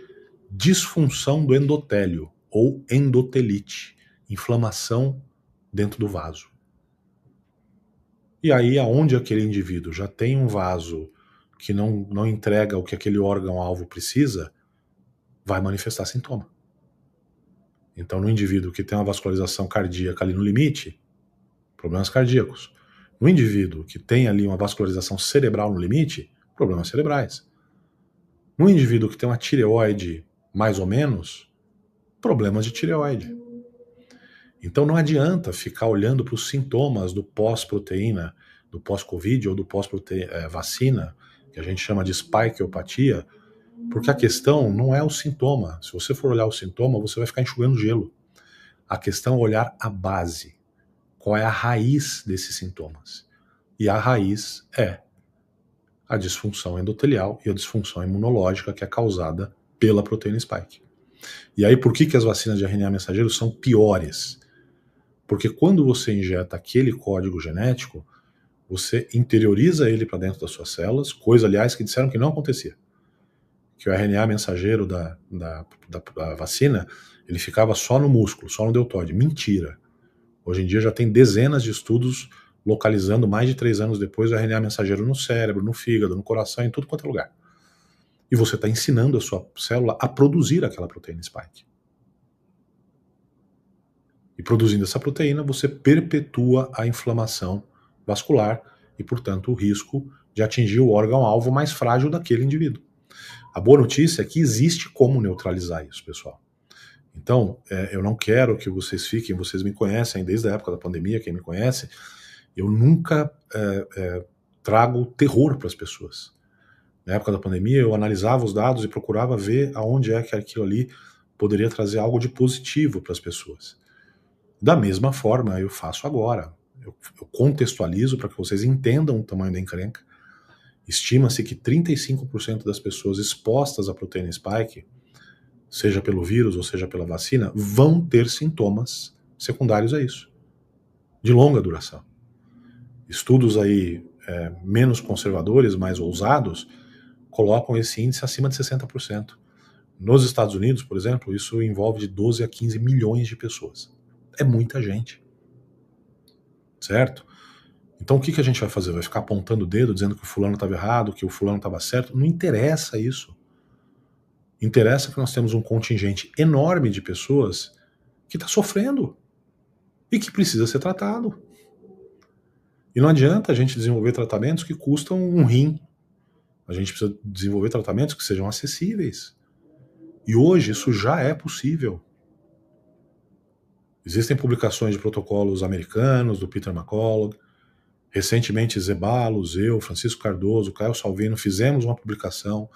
Disfunção do endotélio, ou endotelite, inflamação dentro do vaso. E aí, aonde aquele indivíduo já tem um vaso que não entrega o que aquele órgão-alvo precisa, vai manifestar sintoma. Então, no indivíduo que tem uma vascularização cardíaca ali no limite, problemas cardíacos. No indivíduo que tem ali uma vascularização cerebral no limite, problemas cerebrais. No indivíduo que tem uma tireoide mais ou menos, problemas de tireoide. Então não adianta ficar olhando para os sintomas do pós-proteína, do pós-Covid ou do pós-vacina, que a gente chama de spikeopatia, porque a questão não é o sintoma. Se você for olhar o sintoma, você vai ficar enxugando gelo. A questão é olhar a base. Qual é a raiz desses sintomas? E a raiz é a disfunção endotelial e a disfunção imunológica que é causada pela proteína spike. E aí por que as vacinas de RNA mensageiro são piores? Porque quando você injeta aquele código genético, você interioriza ele para dentro das suas células, coisa, aliás, que disseram que não acontecia. Que o RNA mensageiro da vacina, ele ficava só no músculo, só no deltoide. Mentira. Hoje em dia já tem dezenas de estudos localizando mais de 3 anos depois o RNA mensageiro no cérebro, no fígado, no coração, em tudo quanto é lugar. E você está ensinando a sua célula a produzir aquela proteína spike. E produzindo essa proteína, você perpetua a inflamação vascular e, portanto, o risco de atingir o órgão-alvo mais frágil daquele indivíduo. A boa notícia é que existe como neutralizar isso, pessoal. Então, eu não quero que vocês fiquem, vocês me conhecem desde a época da pandemia, quem me conhece, eu nunca trago terror para as pessoas. Na época da pandemia, eu analisava os dados e procurava ver aonde é que aquilo ali poderia trazer algo de positivo para as pessoas. Da mesma forma, eu faço agora. Eu contextualizo para que vocês entendam o tamanho da encrenca. Estima-se que 35% das pessoas expostas à proteína spike, seja pelo vírus ou seja pela vacina, vão ter sintomas secundários a isso, de longa duração. Estudos aí menos conservadores, mais ousados, colocam esse índice acima de 60%. Nos Estados Unidos, por exemplo, isso envolve de 12 a 15 milhões de pessoas. É muita gente. Certo? Então o que a gente vai fazer? Vai ficar apontando o dedo, dizendo que o fulano estava errado, que o fulano estava certo? Não interessa isso. Interessa que nós temos um contingente enorme de pessoas que está sofrendo e que precisa ser tratado. E não adianta a gente desenvolver tratamentos que custam um rim. A gente precisa desenvolver tratamentos que sejam acessíveis. E hoje isso já é possível. Existem publicações de protocolos americanos, do Peter McCullough. Recentemente, Zeballos, eu, Francisco Cardoso, Caio Salvino, fizemos uma publicação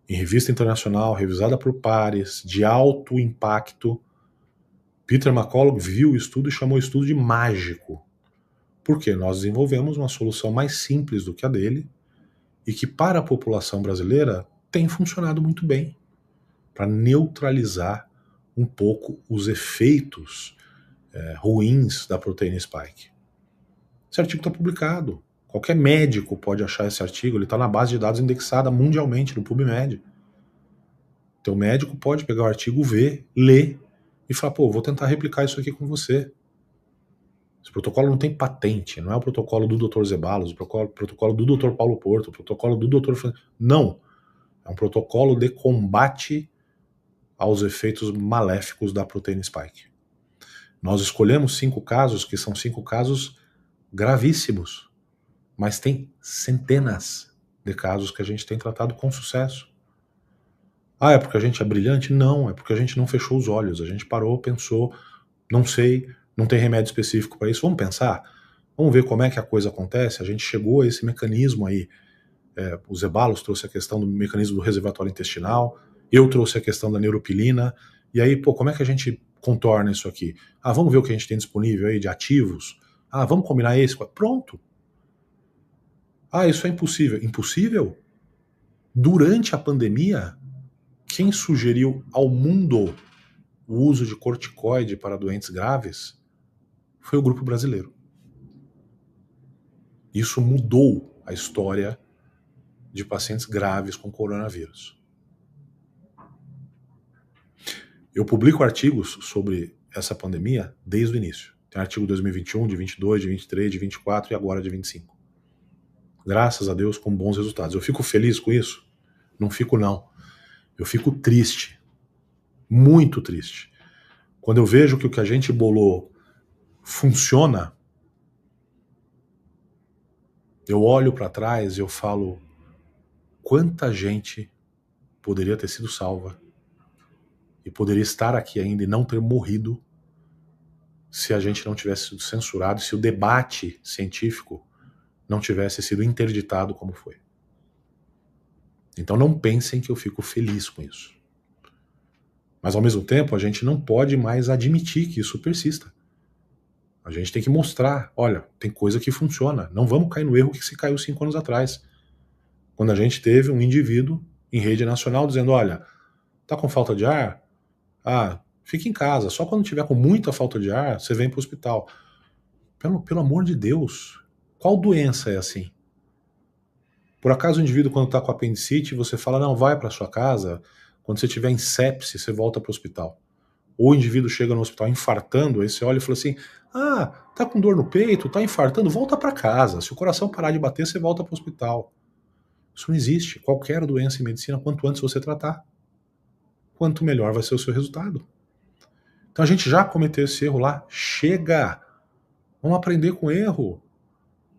em revista internacional, revisada por pares, de alto impacto. Peter McCullough viu o estudo e chamou o estudo de mágico. Porque nós desenvolvemos uma solução mais simples do que a dele e que, para a população brasileira, tem funcionado muito bem para neutralizar um pouco os efeitos ruins da proteína spike. Esse artigo está publicado. Qualquer médico pode achar esse artigo, ele está na base de dados indexada mundialmente, no PubMed. Então o médico pode pegar o artigo, ver, ler e falar, pô, vou tentar replicar isso aqui com você. Esse protocolo não tem patente, não é o protocolo do Dr. Zeballos, o protocolo do Dr. Paulo Porto, o protocolo do Dr. Não. É um protocolo de combate aos efeitos maléficos da proteína spike. Nós escolhemos 5 casos, que são 5 casos gravíssimos, mas tem centenas de casos que a gente tem tratado com sucesso. Ah, é porque a gente é brilhante? Não, é porque a gente não fechou os olhos, a gente parou, pensou, não sei, não tem remédio específico para isso, vamos pensar, vamos ver como é que a coisa acontece. A gente chegou a esse mecanismo aí, o Zeballos trouxe a questão do mecanismo do reservatório intestinal, eu trouxe a questão da neuropilina, e aí, pô, como é que a gente contorna isso aqui? Ah, vamos ver o que a gente tem disponível aí de ativos. Ah, vamos combinar esse. Pronto. Ah, isso é impossível. Impossível? Durante a pandemia, quem sugeriu ao mundo o uso de corticoide para doentes graves foi o grupo brasileiro. Isso mudou a história de pacientes graves com coronavírus. Eu publico artigos sobre essa pandemia desde o início. Tem artigo de 2021, de 22, de 23, de 24 e agora de 25. Graças a Deus, com bons resultados. Eu fico feliz com isso? Não fico, não. Eu fico triste. Muito triste. Quando eu vejo que o que a gente bolou funciona, eu olho para trás e eu falo, quanta gente poderia ter sido salva e poderia estar aqui ainda e não ter morrido se a gente não tivesse sido censurado, se o debate científico não tivesse sido interditado como foi. Então não pensem que eu fico feliz com isso. Mas ao mesmo tempo a gente não pode mais admitir que isso persista. A gente tem que mostrar, olha, tem coisa que funciona. Não vamos cair no erro que se caiu 5 anos atrás. Quando a gente teve um indivíduo em rede nacional dizendo, olha, tá com falta de ar? Ah, fique em casa. Só quando tiver com muita falta de ar, você vem para o hospital. Pelo amor de Deus, qual doença é assim? Por acaso o indivíduo, quando está com apendicite, você fala, não, vai para sua casa. Quando você tiver em sepse, você volta para o hospital. Ou o indivíduo chega no hospital infartando, aí você olha e fala assim, ah, tá com dor no peito, tá infartando, volta para casa. Se o coração parar de bater, você volta para o hospital. Isso não existe. Qualquer doença em medicina, quanto antes você tratar, quanto melhor vai ser o seu resultado. Então a gente já cometeu esse erro lá. Chega! Vamos aprender com o erro.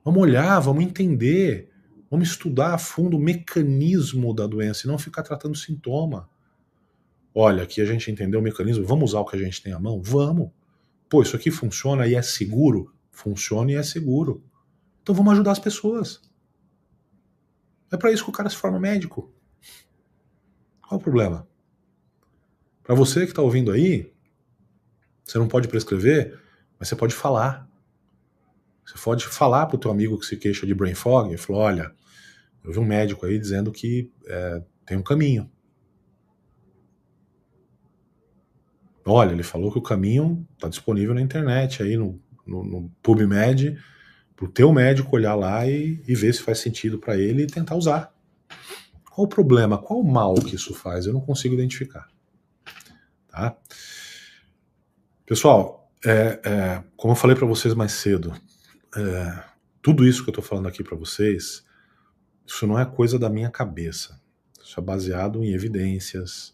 Vamos olhar, vamos entender. Vamos estudar a fundo o mecanismo da doença e não ficar tratando sintoma. Olha, aqui a gente entendeu o mecanismo, vamos usar o que a gente tem à mão? Vamos. Pô, isso aqui funciona e é seguro? Funciona e é seguro. Então vamos ajudar as pessoas. É para isso que o cara se forma médico. Qual o problema? Para você que está ouvindo aí, você não pode prescrever, mas você pode falar. Você pode falar pro teu amigo que se queixa de brain fog e falar, olha, eu vi um médico aí dizendo que tem um caminho. Olha, ele falou que o caminho está disponível na internet, aí no PubMed, pro teu médico olhar lá e ver se faz sentido para ele e tentar usar. Qual o problema? Qual o mal que isso faz? Eu não consigo identificar. Tá? Pessoal, como eu falei para vocês mais cedo, tudo isso que eu estou falando aqui para vocês, isso não é coisa da minha cabeça. Isso é baseado em evidências,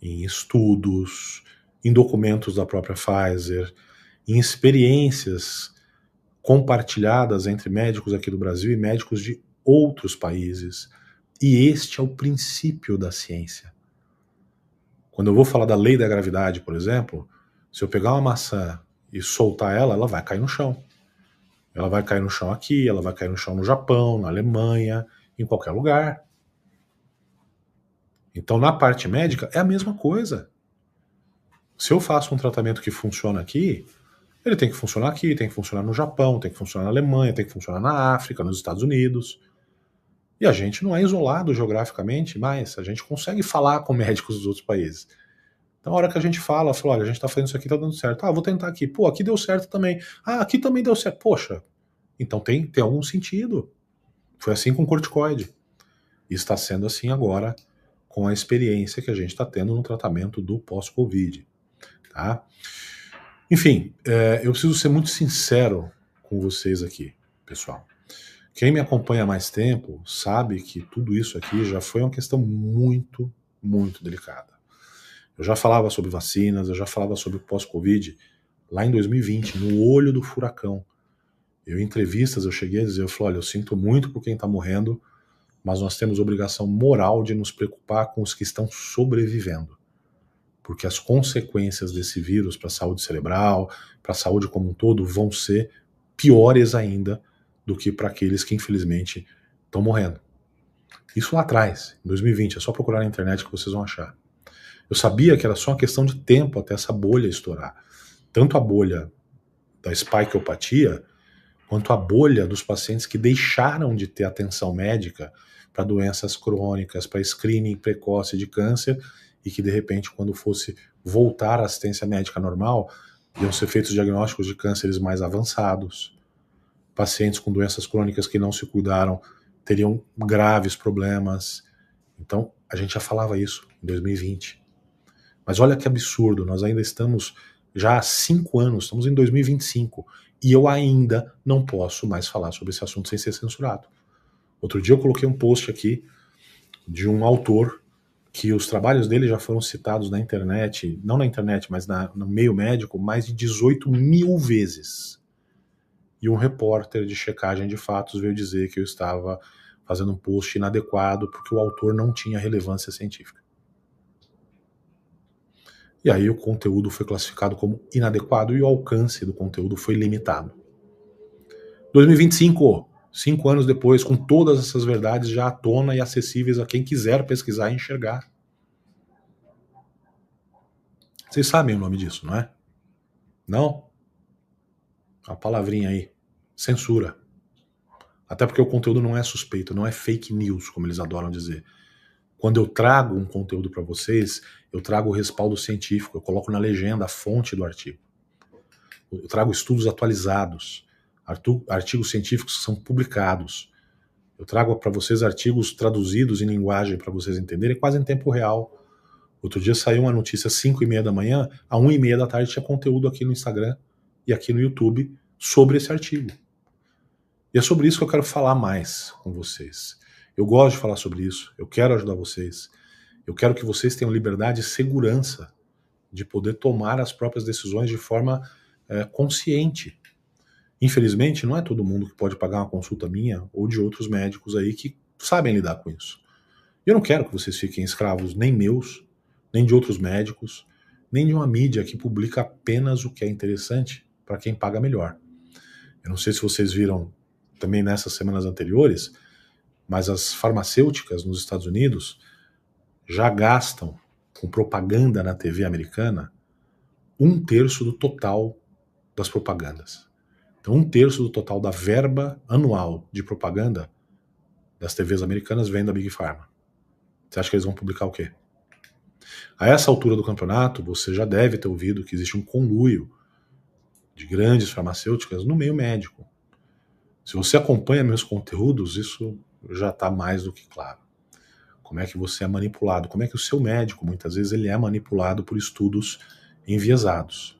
em estudos, em documentos da própria Pfizer, em experiências compartilhadas entre médicos aqui do Brasil e médicos de outros países. E este é o princípio da ciência. Quando eu vou falar da lei da gravidade, por exemplo, se eu pegar uma maçã e soltar ela, ela vai cair no chão. Ela vai cair no chão aqui, ela vai cair no chão no Japão, na Alemanha, em qualquer lugar. Então, na parte médica, é a mesma coisa. Se eu faço um tratamento que funciona aqui, ele tem que funcionar aqui, tem que funcionar no Japão, tem que funcionar na Alemanha, tem que funcionar na África, nos Estados Unidos. E a gente não é isolado geograficamente, mas a gente consegue falar com médicos dos outros países. Então, a hora que a gente fala, olha, a gente tá fazendo isso aqui, tá dando certo. Ah, vou tentar aqui. Pô, aqui deu certo também. Ah, aqui também deu certo. Poxa, então tem algum sentido. Foi assim com o corticoide. E está sendo assim agora com a experiência que a gente está tendo no tratamento do pós-Covid. Tá? Enfim, eu preciso ser muito sincero com vocês aqui, pessoal. Quem me acompanha há mais tempo sabe que tudo isso aqui já foi uma questão muito, muito delicada. Eu já falava sobre vacinas, eu já falava sobre pós-Covid lá em 2020, no olho do furacão. Em entrevistas eu cheguei a dizer, eu falei, olha, eu sinto muito por quem está morrendo, mas nós temos obrigação moral de nos preocupar com os que estão sobrevivendo. Porque as consequências desse vírus para a saúde cerebral, para a saúde como um todo, vão ser piores ainda do que para aqueles que infelizmente estão morrendo. Isso lá atrás, em 2020, é só procurar na internet que vocês vão achar. Eu sabia que era só uma questão de tempo até essa bolha estourar. Tanto a bolha da spikeopatia, quanto a bolha dos pacientes que deixaram de ter atenção médica para doenças crônicas, para screening precoce de câncer, e que de repente, quando fosse voltar à assistência médica normal, iam ser feitos diagnósticos de cânceres mais avançados. Pacientes com doenças crônicas que não se cuidaram teriam graves problemas. Então, a gente já falava isso em 2020. Mas olha que absurdo, nós ainda estamos já há 5 anos, estamos em 2025, e eu ainda não posso mais falar sobre esse assunto sem ser censurado. Outro dia eu coloquei um post aqui de um autor que os trabalhos dele já foram citados na internet, não na internet, mas no meio médico, mais de 18 mil vezes. E um repórter de checagem de fatos veio dizer que eu estava fazendo um post inadequado porque o autor não tinha relevância científica. E aí o conteúdo foi classificado como inadequado e o alcance do conteúdo foi limitado. 2025, 5 anos depois, com todas essas verdades já à tona e acessíveis a quem quiser pesquisar e enxergar. Vocês sabem o nome disso, não é? Não? A palavrinha aí. Censura. Até porque o conteúdo não é suspeito, não é fake news, como eles adoram dizer. Quando eu trago um conteúdo para vocês, eu trago o respaldo científico, eu coloco na legenda a fonte do artigo. Eu trago estudos atualizados, artigos científicos que são publicados. Eu trago para vocês artigos traduzidos em linguagem para vocês entenderem, quase em tempo real. Outro dia saiu uma notícia às 5h30 da manhã, à 1h30 da tarde tinha conteúdo aqui no Instagram e aqui no YouTube sobre esse artigo. E é sobre isso que eu quero falar mais com vocês. Eu gosto de falar sobre isso, eu quero ajudar vocês. Eu quero que vocês tenham liberdade e segurança de poder tomar as próprias decisões de forma consciente. Infelizmente, não é todo mundo que pode pagar uma consulta minha ou de outros médicos aí que sabem lidar com isso. E eu não quero que vocês fiquem escravos nem meus, nem de outros médicos, nem de uma mídia que publica apenas o que é interessante para quem paga melhor. Eu não sei se vocês viram também nessas semanas anteriores, mas as farmacêuticas nos Estados Unidos já gastam com propaganda na TV americana 1/3 do total das propagandas. Então 1/3 do total da verba anual de propaganda das TVs americanas vem da Big Pharma. Você acha que eles vão publicar o quê? A essa altura do campeonato, você já deve ter ouvido que existe um conluio de grandes farmacêuticas no meio médico. Se você acompanha meus conteúdos, isso já está mais do que claro. Como é que você é manipulado, como é que o seu médico, muitas vezes, ele é manipulado por estudos enviesados.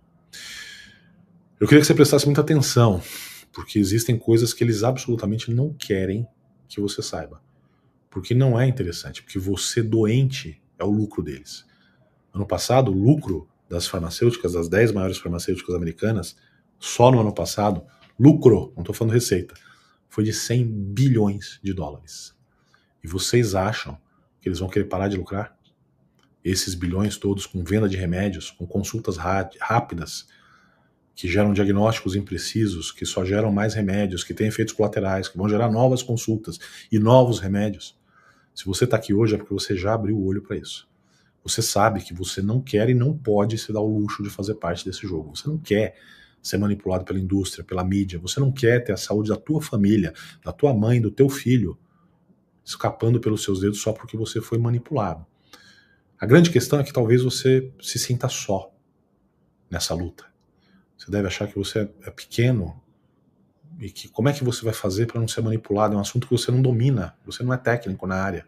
Eu queria que você prestasse muita atenção, porque existem coisas que eles absolutamente não querem que você saiba. Porque não é interessante, porque você doente é o lucro deles. Ano passado, o lucro das farmacêuticas, das 10 maiores farmacêuticas americanas, só no ano passado, lucro, não estou falando receita, foi de 100 bilhões de dólares. E vocês acham que eles vão querer parar de lucrar? Esses bilhões todos com venda de remédios, com consultas rápidas, que geram diagnósticos imprecisos, que só geram mais remédios, que têm efeitos colaterais, que vão gerar novas consultas e novos remédios. Se você está aqui hoje é porque você já abriu o olho para isso. Você sabe que você não quer e não pode se dar o luxo de fazer parte desse jogo. Você não quer ser manipulado pela indústria, pela mídia. Você não quer ter a saúde da tua família, da tua mãe, do teu filho, escapando pelos seus dedos só porque você foi manipulado. A grande questão é que talvez você se sinta só nessa luta. Você deve achar que você é pequeno e que como é que você vai fazer para não ser manipulado? É um assunto que você não domina, você não é técnico na área.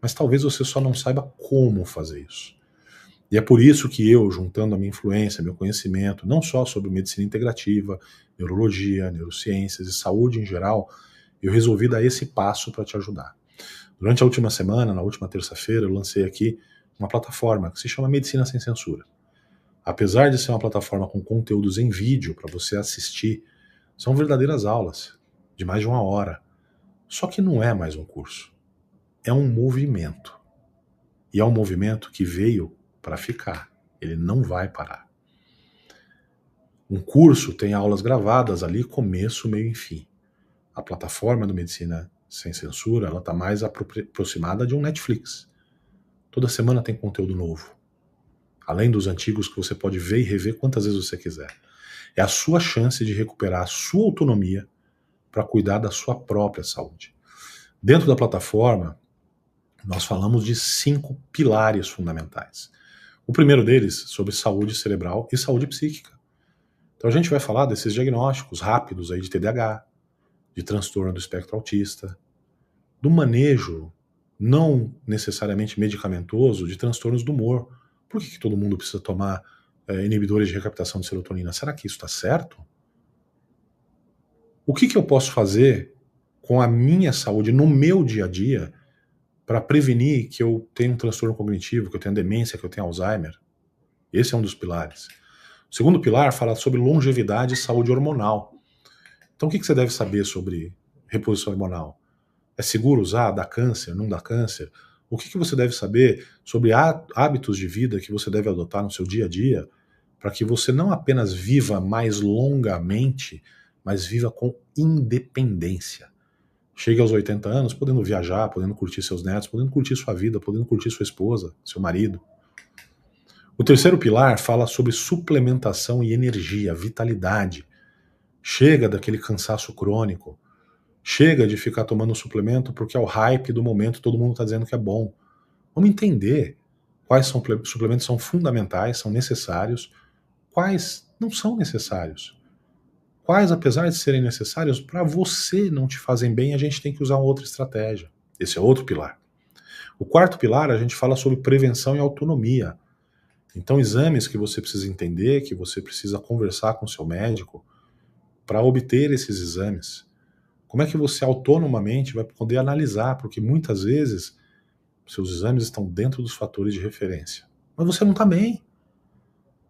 Mas talvez você só não saiba como fazer isso. E é por isso que eu, juntando a minha influência, meu conhecimento, não só sobre medicina integrativa, neurologia, neurociências e saúde em geral, eu resolvi dar esse passo para te ajudar. Durante a última semana, na última terça-feira, eu lancei aqui uma plataforma que se chama Medicina Sem Censura. Apesar de ser uma plataforma com conteúdos em vídeo para você assistir, são verdadeiras aulas, de mais de 1 hora. Só que não é mais um curso. É um movimento. E é um movimento que veio para ficar. Ele não vai parar. Um curso tem aulas gravadas ali, começo, meio e fim. A plataforma do Medicina Sem Censura, ela está mais aproximada de um Netflix. Toda semana tem conteúdo novo. Além dos antigos que você pode ver e rever quantas vezes você quiser. É a sua chance de recuperar a sua autonomia para cuidar da sua própria saúde. Dentro da plataforma, nós falamos de 5 pilares fundamentais. O primeiro deles, sobre saúde cerebral e saúde psíquica. Então a gente vai falar desses diagnósticos rápidos aí de TDAH, de transtorno do espectro autista, do manejo não necessariamente medicamentoso de transtornos do humor. Por que todo mundo precisa tomar inibidores de recaptação de serotonina? Será que isso está certo? O que eu posso fazer com a minha saúde no meu dia a dia para prevenir que eu tenha um transtorno cognitivo, que eu tenha demência, que eu tenha Alzheimer. Esse é um dos pilares. O segundo pilar fala sobre longevidade e saúde hormonal. Então o que você deve saber sobre reposição hormonal? É seguro usar? Dá câncer? Não dá câncer? O que você deve saber sobre hábitos de vida que você deve adotar no seu dia a dia para que você não apenas viva mais longamente, mas viva com independência. Chegue aos 80 anos podendo viajar, podendo curtir seus netos, podendo curtir sua vida, podendo curtir sua esposa, seu marido. O terceiro pilar fala sobre suplementação e energia, vitalidade. Chega daquele cansaço crônico. Chega de ficar tomando suplemento porque é o hype do momento, todo mundo está dizendo que é bom. Vamos entender quais suplementos são fundamentais, são necessários, quais não são necessários. Quais, apesar de serem necessários, para você não te fazem bem, a gente tem que usar outra estratégia. Esse é outro pilar. O quarto pilar, a gente fala sobre prevenção e autonomia. Então, exames que você precisa entender, que você precisa conversar com o seu médico para obter esses exames. Como é que você autonomamente vai poder analisar? Porque muitas vezes seus exames estão dentro dos fatores de referência. Mas você não está bem.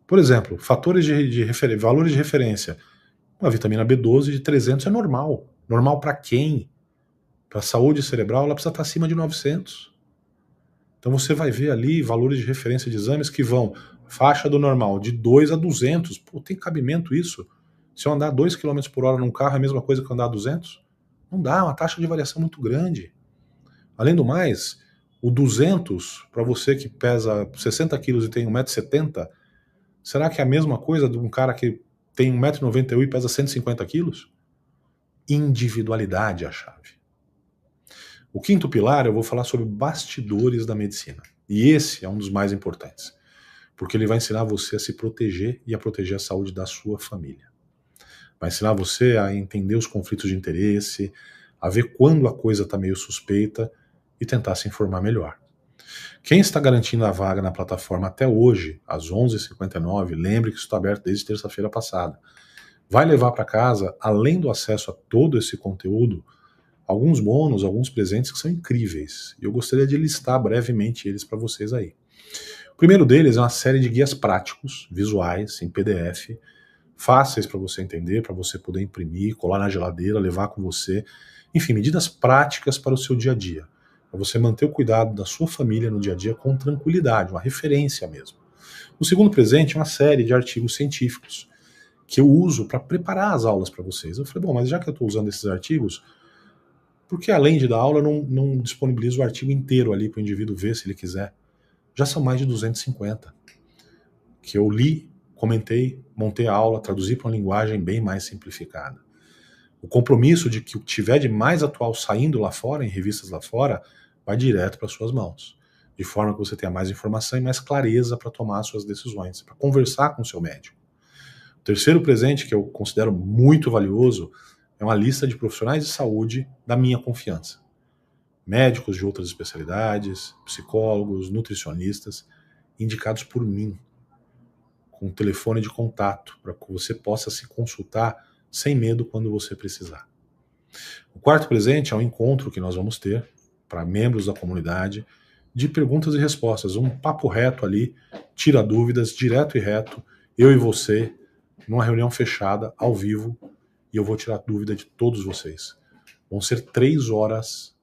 Por exemplo, valores de referência. Uma vitamina B12 de 300 é normal. Normal para quem? Para a saúde cerebral, ela precisa estar acima de 900. Então você vai ver ali valores de referência de exames que vão faixa do normal, de 2 a 200. Pô, tem cabimento isso? Se eu andar 2 km por hora num carro é a mesma coisa que eu andar 200? Não dá, é uma taxa de variação muito grande. Além do mais, o 200, para você que pesa 60 quilos e tem 1,70 m, será que é a mesma coisa de um cara que tem 1,91 m e pesa 150 quilos? Individualidade é a chave. O quinto pilar, eu vou falar sobre bastidores da medicina. E esse é um dos mais importantes, porque ele vai ensinar você a se proteger e a proteger a saúde da sua família. Vai ensinar você a entender os conflitos de interesse, a ver quando a coisa está meio suspeita e tentar se informar melhor. Quem está garantindo a vaga na plataforma até hoje, às 11h59, lembre que isso está aberto desde terça-feira passada, vai levar para casa, além do acesso a todo esse conteúdo, alguns bônus, alguns presentes que são incríveis. E eu gostaria de listar brevemente eles para vocês aí. O primeiro deles é uma série de guias práticos, visuais, em PDF, fáceis para você entender, para você poder imprimir, colar na geladeira, levar com você. Enfim, medidas práticas para o seu dia a dia. Para você manter o cuidado da sua família no dia a dia com tranquilidade, uma referência mesmo. O segundo presente é uma série de artigos científicos que eu uso para preparar as aulas para vocês. Eu falei, bom, mas já que eu estou usando esses artigos, por que além de dar aula eu não disponibilizo o artigo inteiro ali para o indivíduo ver se ele quiser? Já são mais de 250 que eu li, comentei, montei a aula, traduzi para uma linguagem bem mais simplificada. O compromisso de que o que tiver de mais atual saindo lá fora, em revistas lá fora, vai direto para suas mãos, de forma que você tenha mais informação e mais clareza para tomar suas decisões, para conversar com o seu médico. O terceiro presente que eu considero muito valioso é uma lista de profissionais de saúde da minha confiança. Médicos de outras especialidades, psicólogos, nutricionistas, indicados por mim, com um telefone de contato, para que você possa se consultar sem medo quando você precisar. O quarto presente é um encontro que nós vamos ter para membros da comunidade de perguntas e respostas, um papo reto ali, tira dúvidas, direto e reto, eu e você, numa reunião fechada, ao vivo, e eu vou tirar dúvida de todos vocês. Vão ser 3 horas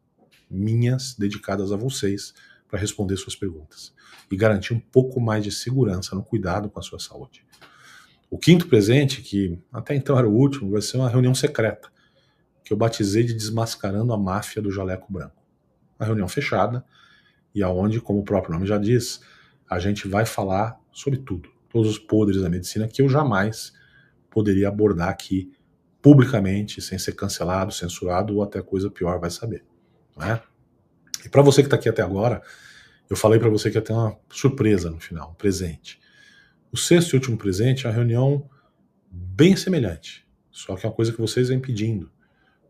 minhas dedicadas a vocês para responder suas perguntas e garantir um pouco mais de segurança no cuidado com a sua saúde. O quinto presente, que até então era o último, vai ser uma reunião secreta, que eu batizei de Desmascarando a Máfia do Jaleco Branco. Uma reunião fechada, e aonde, como o próprio nome já diz, a gente vai falar sobre tudo, todos os podres da medicina que eu jamais poderia abordar aqui publicamente, sem ser cancelado, censurado ou até coisa pior vai saber. Não é? E para você que está aqui até agora, eu falei para você que ia ter uma surpresa no final, um presente. O sexto e último presente é uma reunião bem semelhante, só que é uma coisa que vocês vêm pedindo.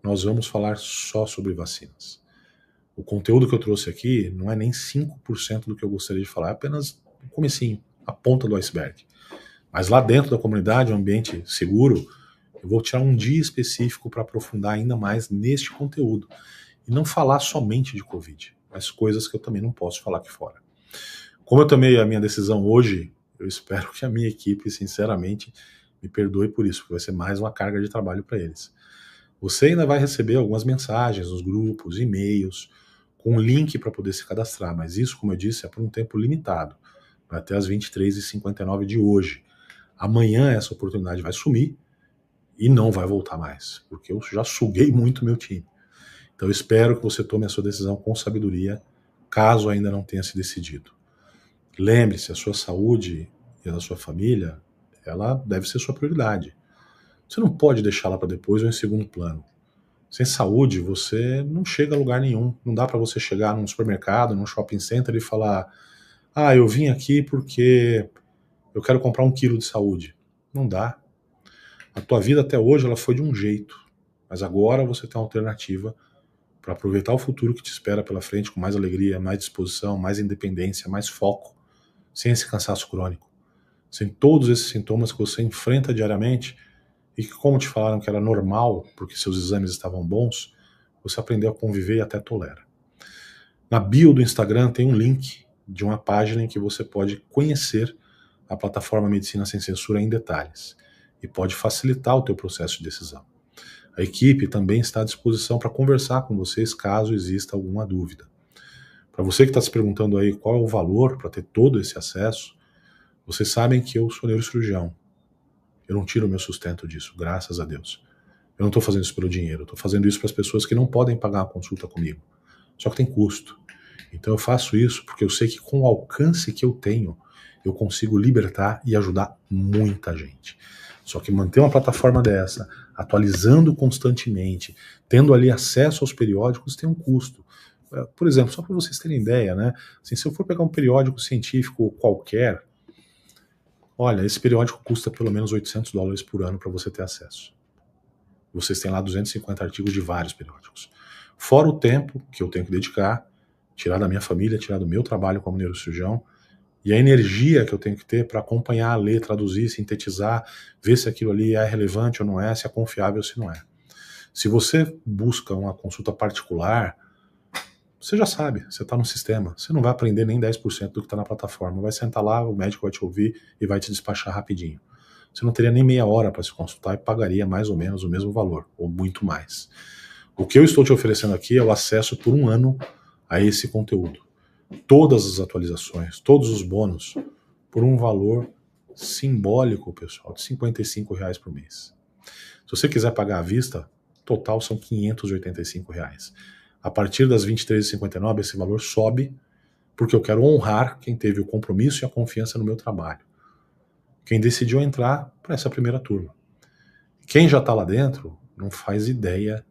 Nós vamos falar só sobre vacinas. O conteúdo que eu trouxe aqui não é nem 5% do que eu gostaria de falar, é apenas o comecinho, a ponta do iceberg. Mas lá dentro da comunidade, um ambiente seguro, eu vou tirar um dia específico para aprofundar ainda mais neste conteúdo. E não falar somente de Covid, mas coisas que eu também não posso falar aqui fora. Como eu tomei a minha decisão hoje, eu espero que a minha equipe, sinceramente, me perdoe por isso, porque vai ser mais uma carga de trabalho para eles. Você ainda vai receber algumas mensagens nos grupos, e-mails, com link para poder se cadastrar, mas isso, como eu disse, é por um tempo limitado, vai até as 23h59 de hoje. Amanhã essa oportunidade vai sumir e não vai voltar mais, porque eu já suguei muito meu time. Então eu espero que você tome a sua decisão com sabedoria, caso ainda não tenha se decidido. Lembre-se, a sua saúde e a da sua família, ela deve ser sua prioridade. Você não pode deixá-la para depois ou em segundo plano. Sem saúde, você não chega a lugar nenhum. Não dá para você chegar num supermercado, num shopping center e falar: ah, eu vim aqui porque eu quero comprar 1 quilo de saúde. Não dá. A tua vida até hoje ela foi de um jeito, mas agora você tem uma alternativa para aproveitar o futuro que te espera pela frente com mais alegria, mais disposição, mais independência, mais foco, sem esse cansaço crônico, sem todos esses sintomas que você enfrenta diariamente e que, como te falaram que era normal, porque seus exames estavam bons, você aprendeu a conviver e até tolera. Na bio do Instagram tem um link de uma página em que você pode conhecer a plataforma Medicina Sem Censura em detalhes e pode facilitar o teu processo de decisão. A equipe também está à disposição para conversar com vocês caso exista alguma dúvida. Para você que está se perguntando aí qual é o valor para ter todo esse acesso, vocês sabem que eu sou neurocirurgião. Eu não tiro o meu sustento disso, graças a Deus. Eu não estou fazendo isso pelo dinheiro, eu estou fazendo isso para as pessoas que não podem pagar uma consulta comigo. Só que tem custo. Então eu faço isso porque eu sei que com o alcance que eu tenho, eu consigo libertar e ajudar muita gente. Só que manter uma plataforma dessa, atualizando constantemente, tendo ali acesso aos periódicos, tem um custo. Por exemplo, só para vocês terem ideia, né? Assim, se eu for pegar um periódico científico qualquer, olha, esse periódico custa pelo menos $800 por ano para você ter acesso. Vocês têm lá 250 artigos de vários periódicos. Fora o tempo que eu tenho que dedicar, tirar da minha família, tirar do meu trabalho como neurocirurgião, e a energia que eu tenho que ter para acompanhar, ler, traduzir, sintetizar, ver se aquilo ali é relevante ou não é, se é confiável ou se não é. Se você busca uma consulta particular, você já sabe, você está no sistema, você não vai aprender nem 10% do que está na plataforma, vai sentar lá, o médico vai te ouvir e vai te despachar rapidinho. Você não teria nem meia hora para se consultar e pagaria mais ou menos o mesmo valor, ou muito mais. O que eu estou te oferecendo aqui é o acesso por 1 ano a esse conteúdo. Todas as atualizações, todos os bônus, por um valor simbólico, pessoal, de R$55 por mês. Se você quiser pagar à vista, total são R$585. A partir das 23h59, esse valor sobe, porque eu quero honrar quem teve o compromisso e a confiança no meu trabalho. Quem decidiu entrar para essa primeira turma. Quem já está lá dentro não faz ideia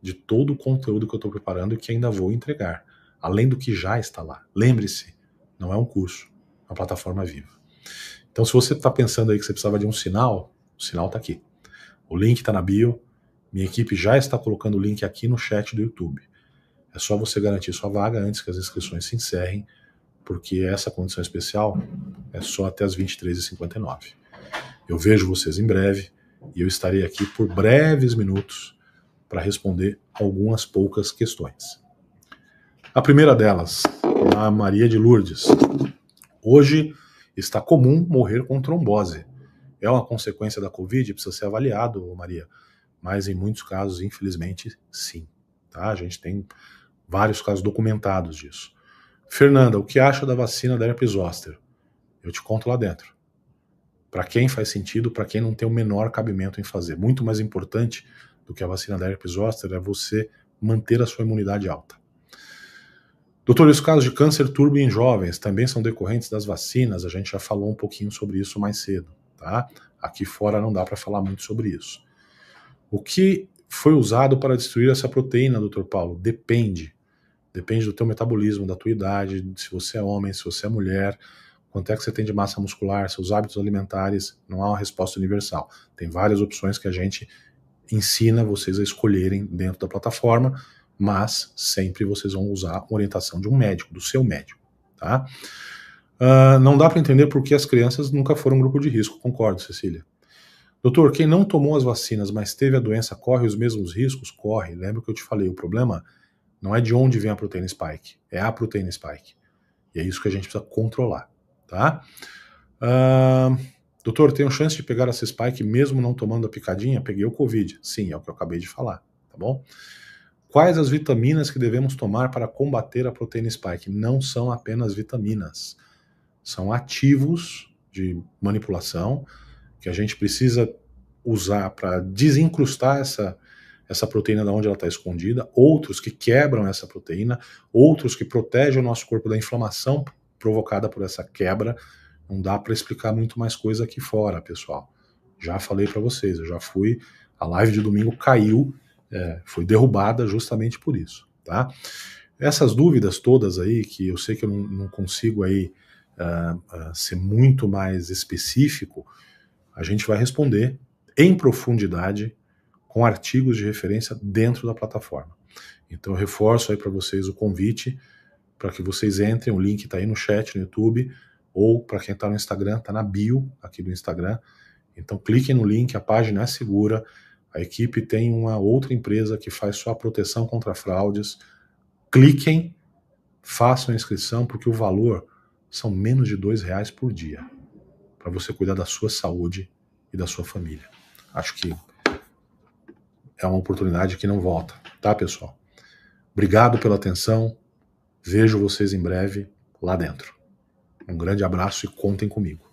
de todo o conteúdo que eu estou preparando e que ainda vou entregar, além do que já está lá. Lembre-se, não é um curso, é uma plataforma viva. Então, se você está pensando aí que você precisava de um sinal, o sinal está aqui. O link está na bio, minha equipe já está colocando o link aqui no chat do YouTube. É só você garantir sua vaga antes que as inscrições se encerrem, porque essa condição especial é só até as 23h59. Eu vejo vocês em breve e eu estarei aqui por breves minutos para responder algumas poucas questões. A primeira delas, a Maria de Lourdes. Hoje está comum morrer com trombose. É uma consequência da Covid? Precisa ser avaliado, Maria. Mas em muitos casos, infelizmente, sim. Tá? A gente tem vários casos documentados disso. Fernanda, o que acha da vacina da herpes zoster? Eu te conto lá dentro. Para quem faz sentido, para quem não tem o menor cabimento em fazer. Muito mais importante do que a vacina da herpes zoster é você manter a sua imunidade alta. Doutor, os casos de câncer turbo em jovens também são decorrentes das vacinas? A gente já falou um pouquinho sobre isso mais cedo, tá? Aqui fora não dá para falar muito sobre isso. O que foi usado para destruir essa proteína, doutor Paulo? Depende. Depende do teu metabolismo, da tua idade, se você é homem, se você é mulher, quanto é que você tem de massa muscular, seus hábitos alimentares. Não há uma resposta universal. Tem várias opções que a gente ensina vocês a escolherem dentro da plataforma, mas sempre vocês vão usar a orientação de um médico, do seu médico, tá? Não dá para entender por que as crianças nunca foram um grupo de risco. Concordo, Cecília. Doutor, quem não tomou as vacinas, mas teve a doença, corre os mesmos riscos? Corre. Lembra que eu te falei, o problema Não é de onde vem a proteína spike, é a proteína spike. E é isso que a gente precisa controlar, tá? Doutor, tenho chance de pegar essa spike mesmo não tomando a picadinha? Peguei o Covid. Sim, é o que eu acabei de falar, tá bom? Quais as vitaminas que devemos tomar para combater a proteína spike? Não são apenas vitaminas, são ativos de manipulação que a gente precisa usar para desincrustar essa proteína da onde ela está escondida, outros que quebram essa proteína, outros que protegem o nosso corpo da inflamação provocada por essa quebra. Não dá para explicar muito mais coisa aqui fora, pessoal. Já falei para vocês, eu já fui, a live de domingo caiu, foi derrubada justamente por isso, tá? Essas dúvidas todas aí, que eu sei que eu não consigo aí ser muito mais específico, a gente vai responder em profundidade com artigos de referência dentro da plataforma. Então eu reforço aí para vocês o convite para que vocês entrem, o link está aí no chat no YouTube, ou para quem está no Instagram, está na bio aqui do Instagram. Então cliquem no link, a página é segura, a equipe tem uma outra empresa que faz só a proteção contra fraudes. Cliquem, façam a inscrição, porque o valor são menos de R$2 por dia, para você cuidar da sua saúde e da sua família. Acho que é uma oportunidade que não volta, tá, pessoal? Obrigado pela atenção, vejo vocês em breve lá dentro. Um grande abraço e contem comigo.